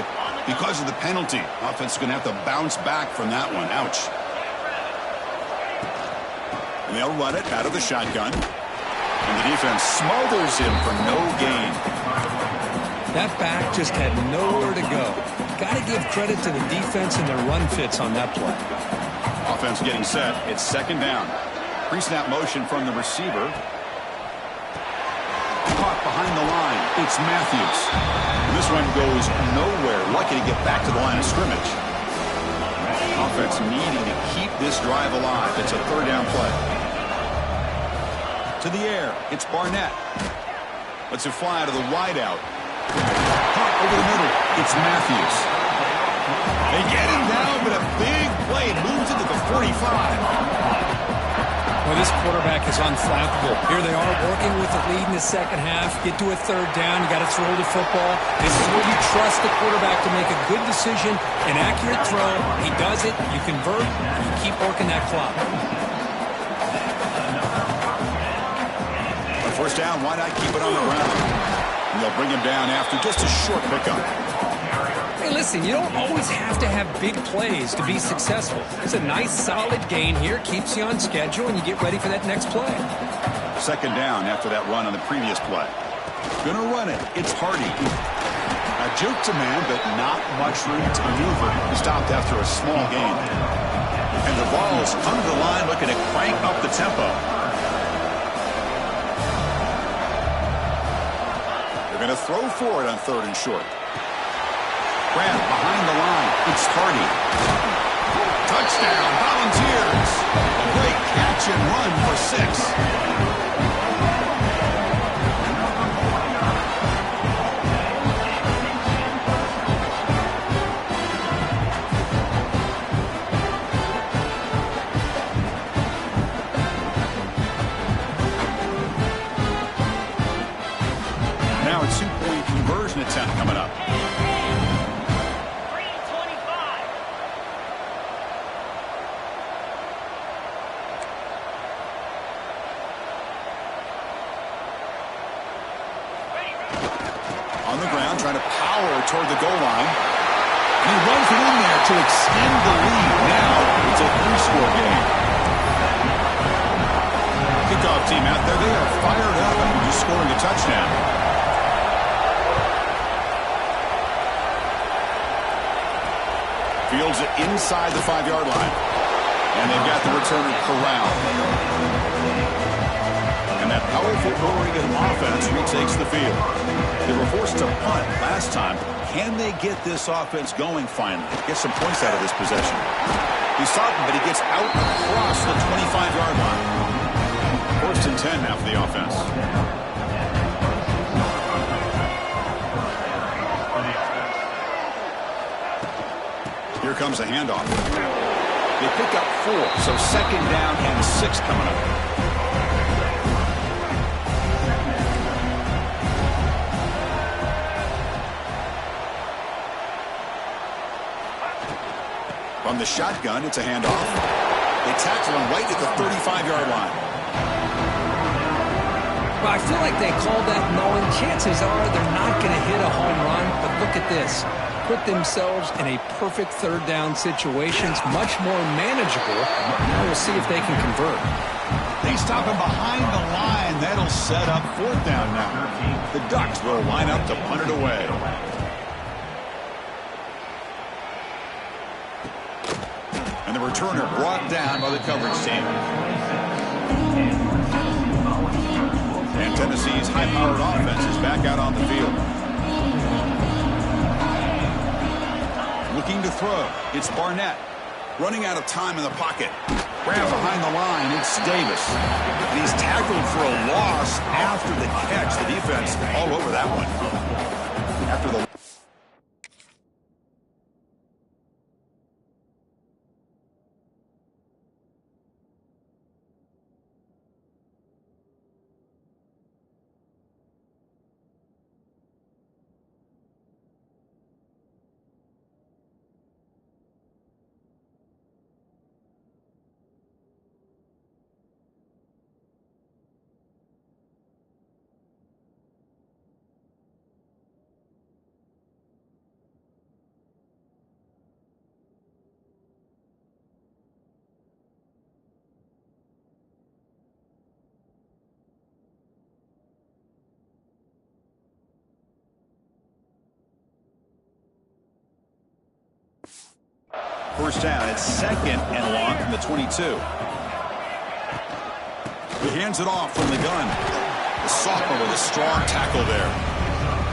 Speaker 1: because of the penalty. Offense is going to have to bounce back from that one. Ouch. And they'll run it out of the shotgun. And the defense smothers him for no gain.
Speaker 2: That back just had nowhere to go. Got to give credit to the defense and their run fits on that play.
Speaker 1: Offense getting set. It's 2nd down. Pre-snap motion from the receiver. Caught behind the line. It's Matthews. And this one goes nowhere. Lucky to get back to the line of scrimmage. Offense needing to keep this drive alive. It's a 3rd down play. To the air. It's Barnett. Lets it fly to the wideout. Caught over the middle. It's Matthews. They get him down, but a big play moves into the 45.
Speaker 2: Well, this quarterback is unflappable. Here they are working with the lead in the 2nd half. Get to a 3rd down. You got to throw the football. This is where you trust the quarterback to make a good decision, an accurate throw. He does it. You convert. And you keep working that clock.
Speaker 1: 1st down. Why not keep it on the ground? And they'll bring him down after just a short pickup.
Speaker 2: Hey, listen, you don't always have to have big plays to be successful. It's a nice, solid gain here. Keeps you on schedule, and you get ready for that next play.
Speaker 1: 2nd down after that run on the previous play. Gonna run it. It's Hardy. A juke to man, but not much room to maneuver. He stopped after a small gain. And the Vols under the line looking to crank up the tempo. They're going to throw for it on 3rd and short. Grant behind the line. It's Hardy. Touchdown, Volunteers. A great catch and run for 6. Now a 2-point conversion attempt coming up. On the ground, trying to power toward the goal line. And he runs it in there to extend the lead. Now it's a 3-score game. Kickoff team out there, they are fired up after just scoring a touchdown. Fields it inside the 5-yard line. And they've got the returner corralled. And that powerful Oregon offense retakes the field. They were forced to punt last time. Can they get this offense going finally? Get some points out of this possession. He's stopping, but he gets out across the 25-yard line. 1st and 10 now for the offense. Here comes a handoff. They pick up 4, so 2nd down and 6 coming up. From the shotgun, it's a handoff. They tackle him right at the 35-yard line.
Speaker 2: Well, I feel like they called that knowing chances are they're not going to hit a home run, but look at this. Put themselves in a perfect 3rd down situation. It's much more manageable. Now we'll see if they can convert.
Speaker 1: They stop him behind the line. That'll set up 4th down now. The Ducks will line up to punt it away. And the returner brought down by the coverage team. And Tennessee's high-powered offense is back out on the field. Looking to throw. It's Barnett. Running out of time in the pocket. Grab behind the line. It's Davis. And he's tackled for a loss after the catch. The defense all over that one. After the first down, it's 2nd and long from the 22. He hands it off from the gun. The sophomore with a strong tackle there.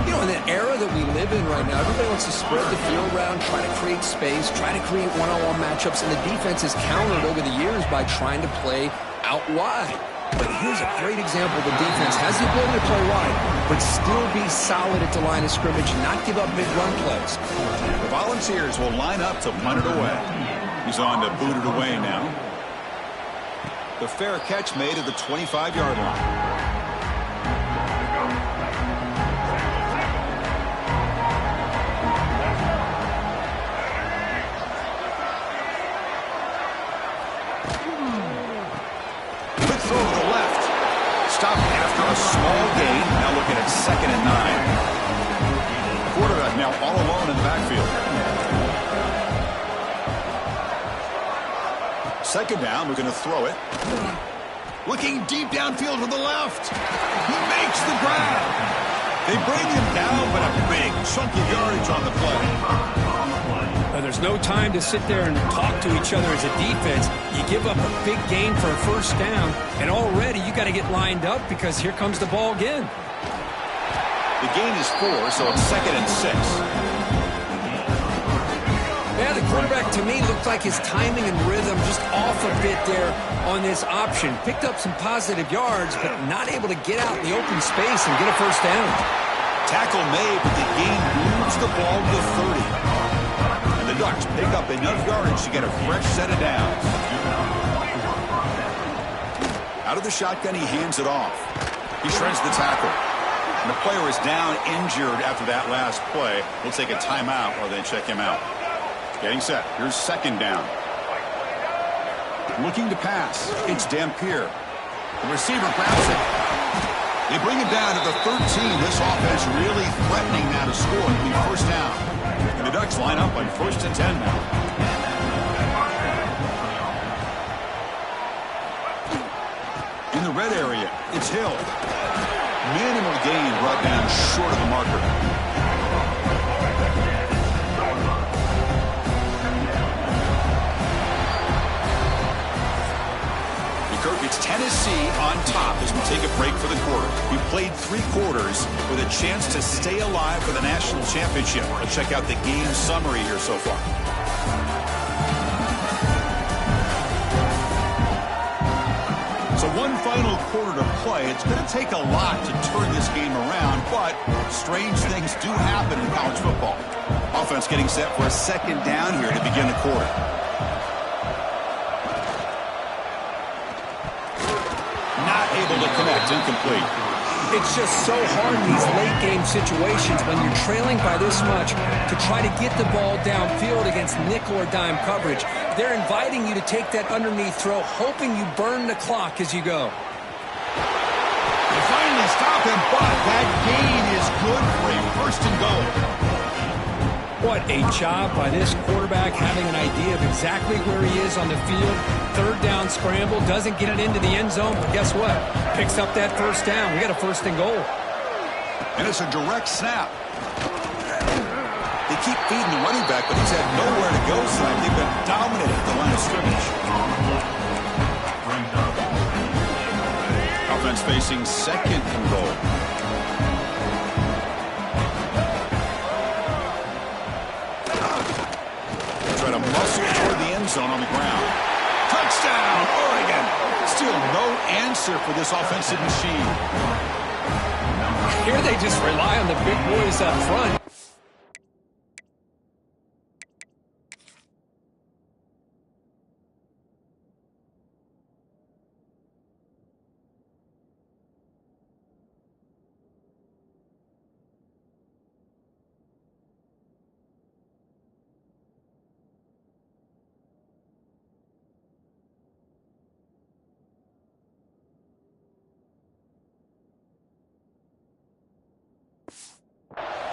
Speaker 2: You know, in the era that we live in right now, everybody wants to spread the field around, try to create space, try to create one-on-one matchups, and the defense is countered over the years by trying to play out wide. But here's a great example. The defense has the ability to play wide, but still be solid at the line of scrimmage and not give up big run plays.
Speaker 1: The Volunteers will line up to punt it away. He's on to boot it away now. The fair catch made at the 25-yard line. Stopped after a small gain. Now looking at 2nd and 9. Quarterback now all alone in the backfield. 2nd down. We're going to throw it. Looking deep downfield to the left. He makes the grab. They bring him down, but a big chunk of yardage on the play.
Speaker 2: There's no time to sit there and talk to each other as a defense. You give up a big gain for a first down, and already you got to get lined up because here comes the ball again.
Speaker 1: The gain is 4, so it's 2nd and 6.
Speaker 2: Yeah, the quarterback to me looked like his timing and rhythm just off a bit there on this option. Picked up some positive yards, but not able to get out in the open space and get a first down.
Speaker 1: Tackle made, but the gain moves the ball to 30. The Ducks pick up enough yardage to get a fresh set of downs. Out of the shotgun, he hands it off. He shreds the tackle. And the player is down injured after that last play. We'll take a timeout while they check him out. Getting set. Here's 2nd down. Looking to pass. It's Dampier. The receiver grabs it. They bring it down to the 13. This offense really threatening now to score. It'll be first down. And the Ducks line up on 1st and 10 now. In the red area, it's Hill. Minimal gain brought down short of the marker. It's Tennessee on top as we take a break for the quarter. We played 3 quarters with a chance to stay alive for the national championship. Let's check out the game summary here so far. So one final quarter to play. It's going to take a lot to turn this game around, but strange things do happen in college football. Offense getting set for a 2nd down here to begin the quarter. Able to connect, incomplete.
Speaker 2: It's just so hard in these late game situations when you're trailing by this much to try to get the ball downfield against nickel or dime coverage. They're inviting you to take that underneath throw, hoping you burn the clock as you go.
Speaker 1: They finally stop him, but that gain is good for a 1st and goal.
Speaker 2: What a job by this quarterback having an idea of exactly where he is on the field. 3rd down scramble, doesn't get it into the end zone, but guess what? Picks up that first down. We got a 1st and goal.
Speaker 1: And it's a direct snap. The They keep feeding the running back, but he's had nowhere to go tonight. They've been dominant at the line of scrimmage. Offense facing second and goal. Try to muscle toward the end zone on the ground. Touchdown, Oregon! Still no answer for this offensive machine.
Speaker 2: Here they just rely on the big boys up front.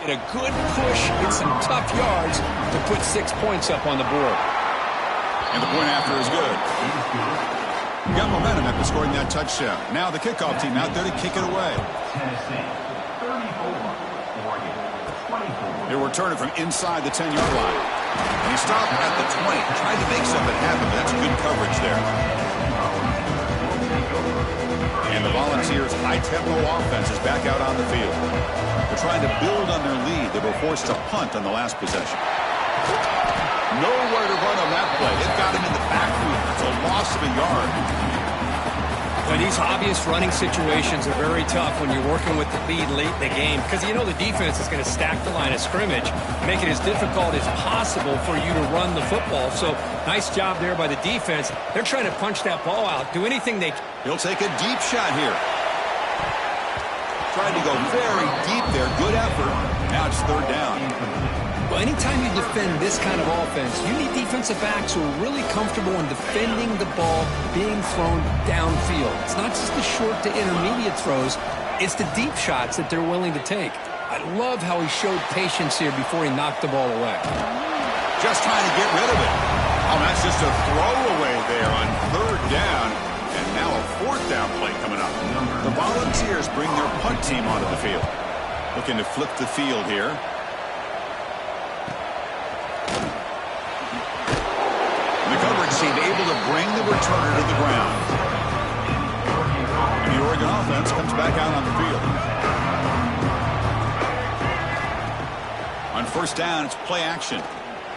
Speaker 2: A good push and some tough yards to put 6 points up on the board.
Speaker 1: And the point after is good. Got momentum after scoring that touchdown. Now the kickoff team out there to kick it away. They were returning from inside the 10-yard line. And he stopped at the 20. Tried to make something happen, but that's good coverage there. And the Volunteers' high-tempo offense is back out on the field. They're trying to build on their lead. They were forced to punt on the last possession. Nowhere to run on that play. It got him in the backfield. It's a loss of a yard.
Speaker 2: Well, these obvious running situations are very tough when you're working with the lead late in the game because you know the defense is going to stack the line of scrimmage, make it as difficult as possible for you to run the football. So nice job there by the defense. They're trying to punch that ball out, do anything they can.
Speaker 1: He'll take a deep shot here. Trying to go very deep there. Good effort. Now it's third down.
Speaker 2: Well, anytime you defend this kind of offense, you need defensive backs who are really comfortable in defending the ball being thrown downfield. It's not just the short to intermediate throws. It's the deep shots that they're willing to take. I love how he showed patience here before he knocked the ball away.
Speaker 1: Just trying to get rid of it. Oh, that's just a throwaway there on third down. And now a fourth down play coming up. The Volunteers bring their punt team onto the field. Looking to flip the field here. And the coverage team able to bring the returner to the ground. And the Oregon offense comes back out on the field. On first down, it's play action.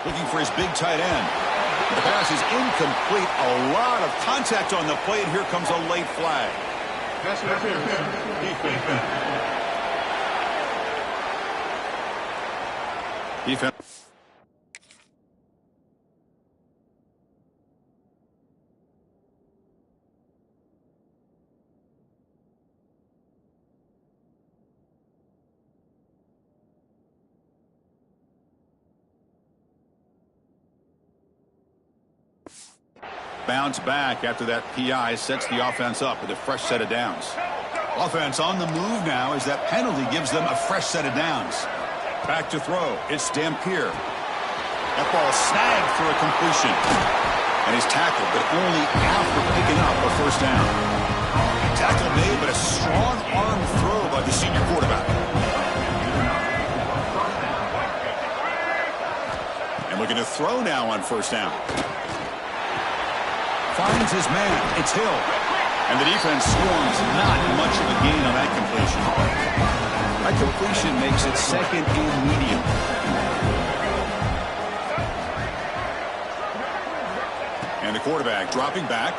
Speaker 1: Looking for his big tight end. The pass is incomplete. A lot of contact on the play, and here comes a late flag.
Speaker 3: That's
Speaker 1: Defense. Bounce back after that PI sets the offense up with a fresh set of downs. Offense on the move now as that penalty gives them a fresh set of downs. Back to throw. It's Dampier. That ball snagged for a completion. And he's tackled, but only after picking up a first down. Tackle made, but a strong arm throw by the senior quarterback. And looking to throw now on first down. Finds his man. It's Hill. And the defense swarms. Not much of a gain on that completion. That completion makes it second and medium. And the quarterback dropping back.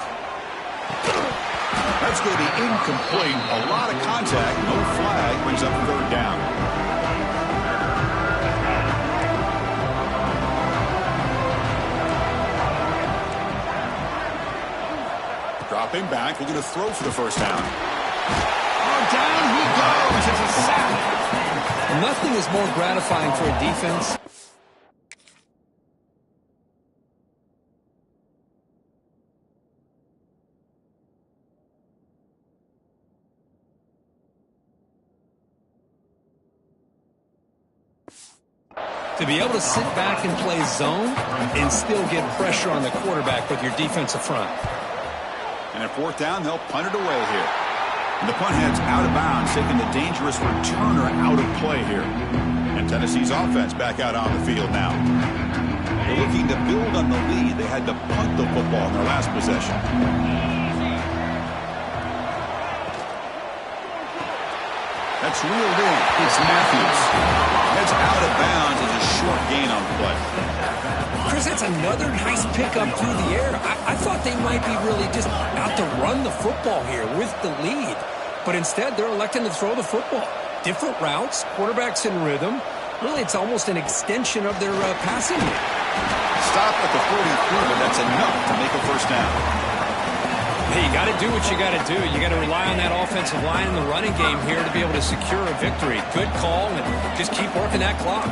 Speaker 1: That's going to be incomplete. A lot of contact. No flag. Brings up third down. Dropping back, looking to throw for the first down. Oh, down he goes. It's a sack.
Speaker 2: Nothing is more gratifying for a defense. To be able to sit back and play zone and still get pressure on the quarterback with your defensive front.
Speaker 1: And at fourth down, they'll punt it away here. And the punt heads out of bounds, taking the dangerous returner out of play here. And Tennessee's offense back out on the field now. They're looking to build on the lead. They had to punt the football in their last possession. That's reeled in. It's Matthews. Heads out of bounds as a short gain on the play.
Speaker 2: Chris, that's another nice pickup through the air. I thought they might be really just out to run the football here with the lead. But instead, they're electing to throw the football. Different routes, quarterbacks in rhythm. Really, it's almost an extension of their passing game.
Speaker 1: Stop at the 43, but that's enough to make a first down.
Speaker 2: Hey, you got to do what you got to do. You got to rely on that offensive line in the running game here to be able to secure a victory. Good call, and just keep working that clock.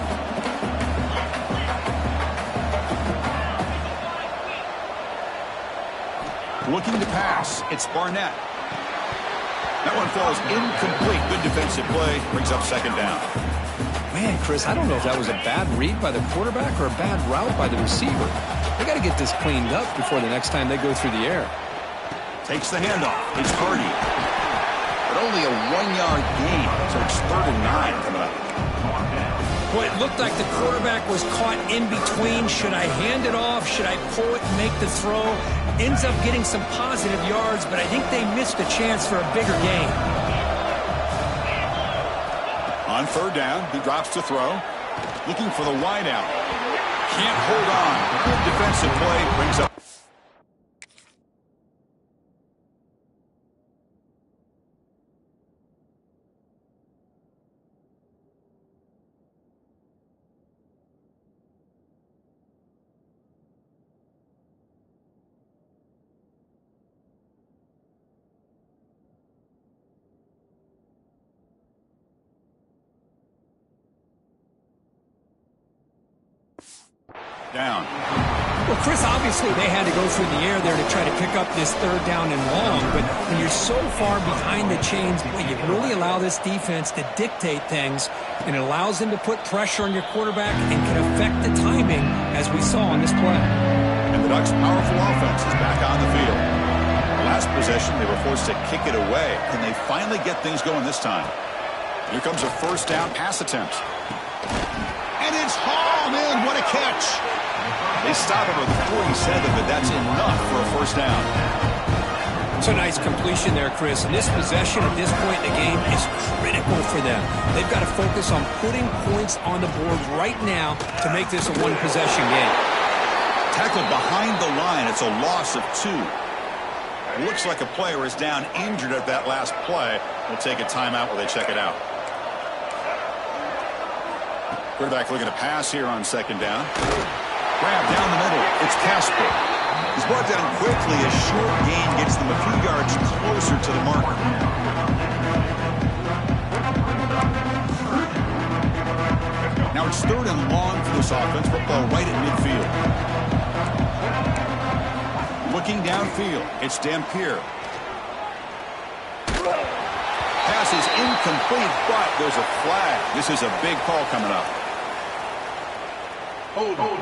Speaker 1: Looking to pass. It's Barnett. That one falls incomplete. Good defensive play. Brings up second down.
Speaker 2: Man, Chris, I don't know if that was a bad read by the quarterback or a bad route by the receiver. They got to get this cleaned up before the next time they go through the air.
Speaker 1: Takes the handoff. It's Purdy. But only a 1-yard gain, so it's 3rd and 9 coming up.
Speaker 2: Well, it looked like the quarterback was caught in between. Should I hand it off? Should I pull it and make the throw? Ends up getting some positive yards, but I think they missed a chance for a bigger gain.
Speaker 1: On 3rd down, he drops to throw. Looking for the wide out. Can't hold on. Good defensive play. Brings up. Down.
Speaker 2: Well, Chris, obviously they had to go through the air there to try to pick up this 3rd down and long, but when you're so far behind the chains, boy, you really allow this defense to dictate things, and it allows them to put pressure on your quarterback and can affect the timing, as we saw on this play.
Speaker 1: And the Ducks' powerful offense is back on the field. Last possession, they were forced to kick it away. Can they finally get things going this time? Here comes a 1st down pass attempt. And it's hauled in. What a catch. They stop him with 47, but that's enough for a 1st down.
Speaker 2: It's a nice completion there, Chris. And this possession at this point in the game is critical for them. They've got to focus on putting points on the board right now to make this a one-possession game.
Speaker 1: Tackled behind the line. It's a loss of 2. Looks like a player is down injured at that last play. We'll take a timeout while they check it out. Quarterback looking to pass here on 2nd down. Grab down the middle. It's Casper. He's brought down quickly. A short gain gets them a few yards closer to the marker. Now it's 3rd and long for this offense. Football right at midfield. Looking downfield. It's Dampier. Pass is incomplete, but there's a flag. This is a big call coming up.
Speaker 3: Hold on.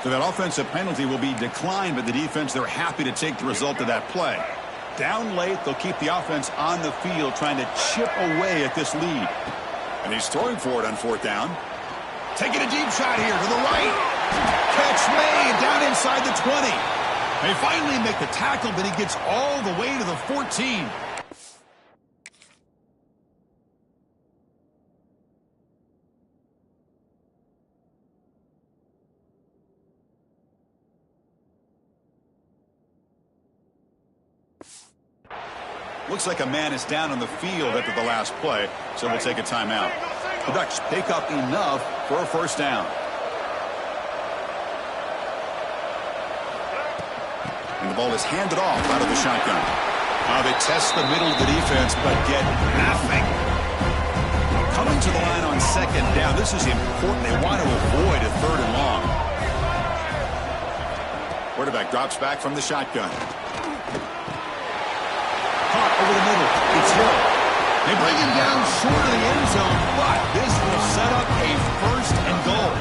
Speaker 1: So that offensive penalty will be declined by the defense. They're happy to take the result of that play. Down late, they'll keep the offense on the field trying to chip away at this lead. And he's throwing for it on 4th down. Taking a deep shot here to the right. Catch made down inside the 20. They finally make the tackle, but he gets all the way to the 14. Looks like a man is down on the field after the last play, so we'll take a timeout. The Ducks pick up enough for a 1st down. And the ball is handed off out of the shotgun. They test the middle of the defense, but get nothing. Coming to the line on 2nd down. This is important. They want to avoid a 3rd and long. Quarterback drops back from the shotgun. Caught over the middle. It's Hill. They bring him down short of the end zone, but this will set up a 1st and goal.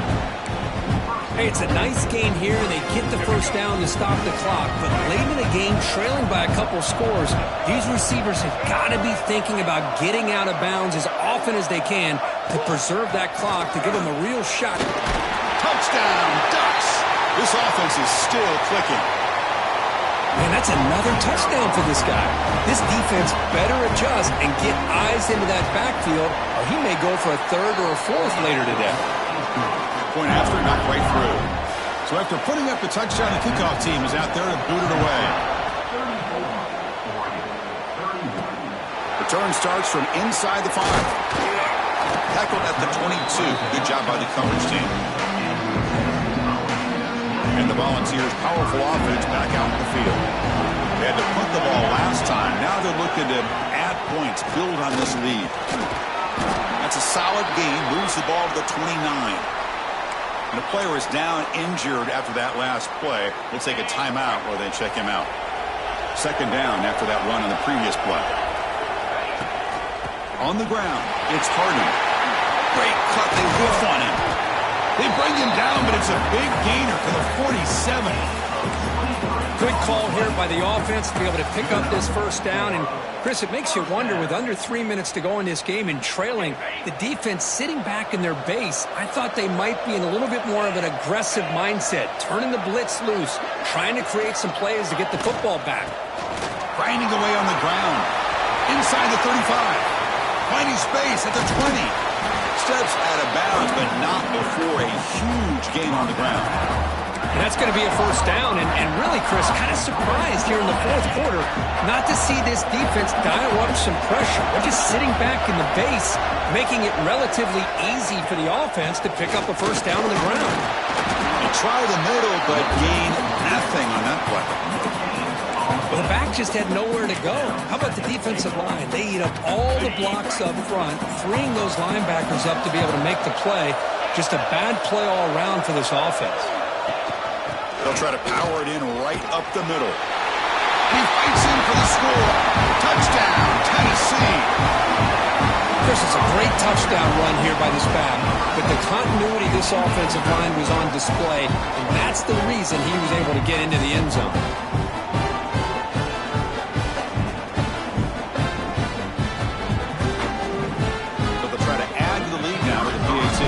Speaker 2: Hey, it's a nice gain here, and they get the first down to stop the clock. But late in the game, trailing by a couple scores, these receivers have got to be thinking about getting out of bounds as often as they can to preserve that clock, to give them a real shot.
Speaker 1: Touchdown, Ducks! This offense is still clicking.
Speaker 2: Man, that's another touchdown for this guy. This defense better adjust and get eyes into that backfield, or he may go for a third or a fourth later today.
Speaker 1: Point after, knocked right through. So after putting up the touchdown, the kickoff team is out there to boot it away. Return starts from inside the 5. Tackled at the 22. Good job by the coverage team. And the Volunteers' powerful offense back out in the field. They had to punt the ball last time. Now they're looking to add points, build on this lead. That's a solid gain. Moves the ball to the 29. And the player is down injured after that last play. We'll take a timeout while they check him out. Second down after that run on the previous play. On the ground, it's Harden. Great cut. They whiff on him. They bring him down, but it's a big gainer for the 47.
Speaker 2: Good call here by the offense to be able to pick up this first down. And, Chris, it makes you wonder, with under 3 minutes to go in this game and trailing, the defense sitting back in their base, I thought they might be in a little bit more of an aggressive mindset, turning the blitz loose, trying to create some plays to get the football back.
Speaker 1: Grinding away on the ground. Inside the 35. Finding space at the 20. Steps out of bounds, but not before a huge gain on the ground.
Speaker 2: And that's going to be a first down. And really, Chris, kind of surprised here in the fourth quarter not to see this defense dial up some pressure. They're just sitting back in the base, making it relatively easy for the offense to pick up a first down on the ground.
Speaker 1: They try the middle, but gain nothing on that play.
Speaker 2: Well, the back just had nowhere to go. How about the defensive line? They eat up all the blocks up front, freeing those linebackers up to be able to make the play. Just a bad play all around for this offense.
Speaker 1: They'll try to power it in right up the middle. He fights in for the score. Touchdown, Tennessee.
Speaker 2: Chris, it's a great touchdown run here by this back, but the continuity of this offensive line was on display, and that's the reason he was able to get into the end zone.
Speaker 1: So they'll try to add to the lead now with the PAT.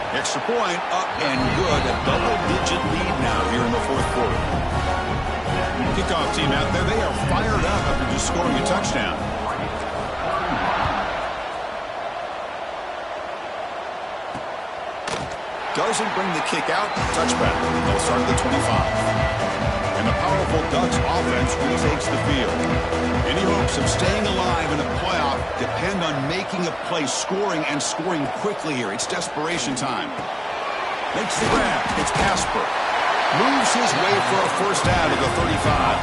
Speaker 1: Extra point, up and good. A double-digit lead now here in the fourth quarter. Kickoff team out there, they are fired up after just scoring a touchdown. Doesn't bring the kick out. Touchback. They'll start at the 25. And the powerful Ducks offense retakes the field. Any hopes of staying alive in the playoff depend on making a play, scoring, and scoring quickly here. It's desperation time. Makes the grab. It's Casper. Moves his way for a first down at the 35.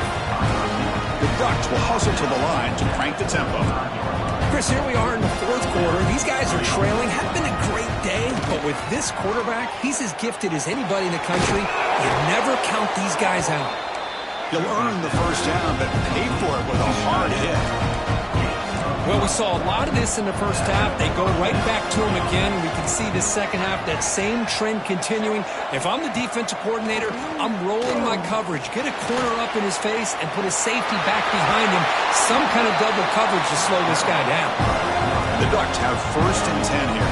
Speaker 1: The Ducks will hustle to the line to crank the tempo.
Speaker 2: Chris, here we are in the fourth quarter. These guys are trailing. Had been a great day, but with this quarterback, he's as gifted as anybody in the country. You never count these guys out.
Speaker 1: He'll earn the first down, but pay for it with a hard hit.
Speaker 2: Well, we saw a lot of this in the first half. They go right back to him again. We can see the second half, that same trend continuing. If I'm the defensive coordinator, I'm rolling my coverage. Get a corner up in his face and put a safety back behind him. Some kind of double coverage to slow this guy down.
Speaker 1: The Ducks have first and 10 here.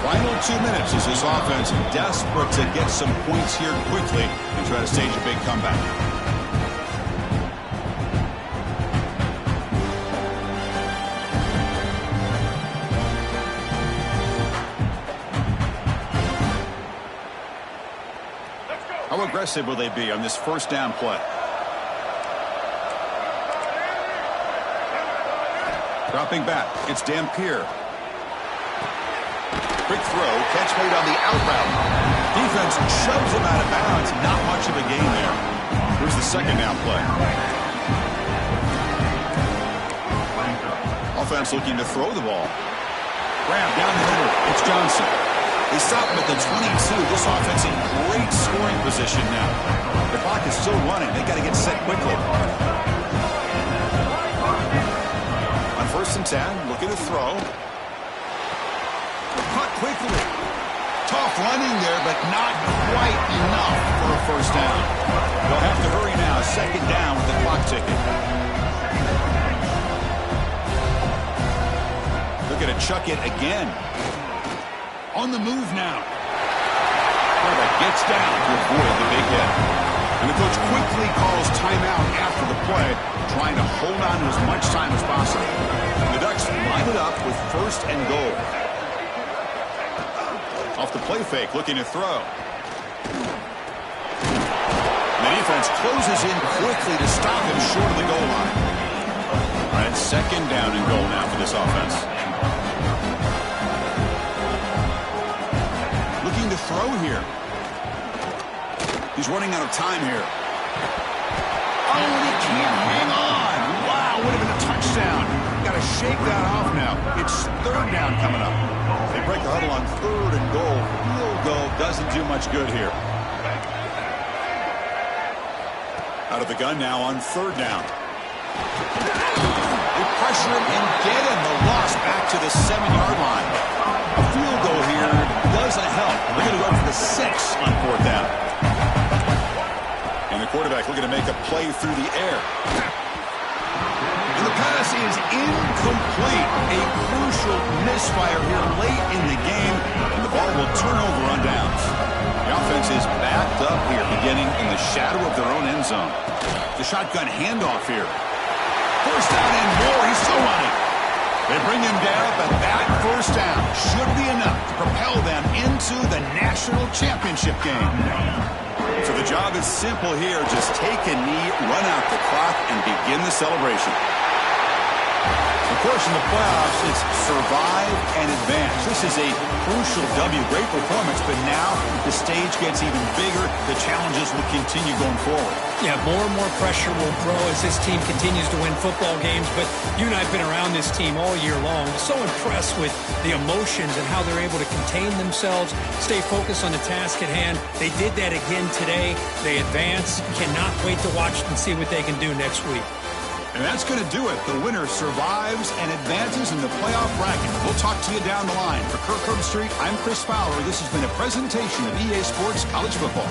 Speaker 1: Final 2 minutes as this offense desperate to get some points here quickly and try to stage a big comeback. How aggressive will they be on this first down play? Dropping back, it's Dampier. Quick throw, catch made on the out route. Defense shoves him out of bounds. Not much of a gain there. Here's the second down play. Offense looking to throw the ball. Grab down the middle. It's Johnson. They stop him at the 22. This offense in great scoring position now. The clock is still running. They got to get set quickly. On first and 10, looking to throw. Cut quickly. Tough running there, but not quite enough for a first down. They'll have to hurry now. Second down with the clock ticking. They're going to chuck it again. On the move now. Quarterback gets down to avoid the big hit. And the coach quickly calls timeout after the play, trying to hold on to as much time as possible. And the Ducks line it up with first and goal. Off the play fake, looking to throw. The defense closes in quickly to stop him short of the goal line. All right, second down and goal now for this offense. Looking to throw here. He's running out of time here. Oh, and he can't hang on. Wow, would have been a touchdown. Got to shake that off now. It's third down coming up. They break the huddle on third and goal. Field goal doesn't do much good here. Out of the gun now on third down. They pressure him and get him. The loss back to the 7-yard line. A field goal here doesn't help. They're going to go for the 6 on fourth down. And the quarterback looking to make a play through the air. And the pass is incomplete. A crucial misfire here late in the game. And the ball will turn over on downs. The offense is backed up here, beginning in the shadow of their own end zone. The shotgun handoff here. First down and more. He's still running. They bring him down, but that first down should be enough to propel them into the national championship game. So the job is simple here. Just take a knee, run out the clock, and begin the celebration. Of course, in the playoffs, it's survive and advance. This is a crucial W. Great performance, but now the stage gets even bigger. The challenges will continue going forward.
Speaker 5: Yeah, more and more pressure will grow as this team continues to win football games. But you and I have been around this team all year long. So impressed with the emotions and how they're able to contain themselves, stay focused on the task at hand. They did that again today. They advance. Cannot wait to watch and see what they can do next week.
Speaker 1: And that's going to do it. The winner survives and advances in the playoff bracket. We'll talk to you down the line. For Kirk Herbstreit, I'm Chris Fowler. This has been a presentation of EA Sports College Football.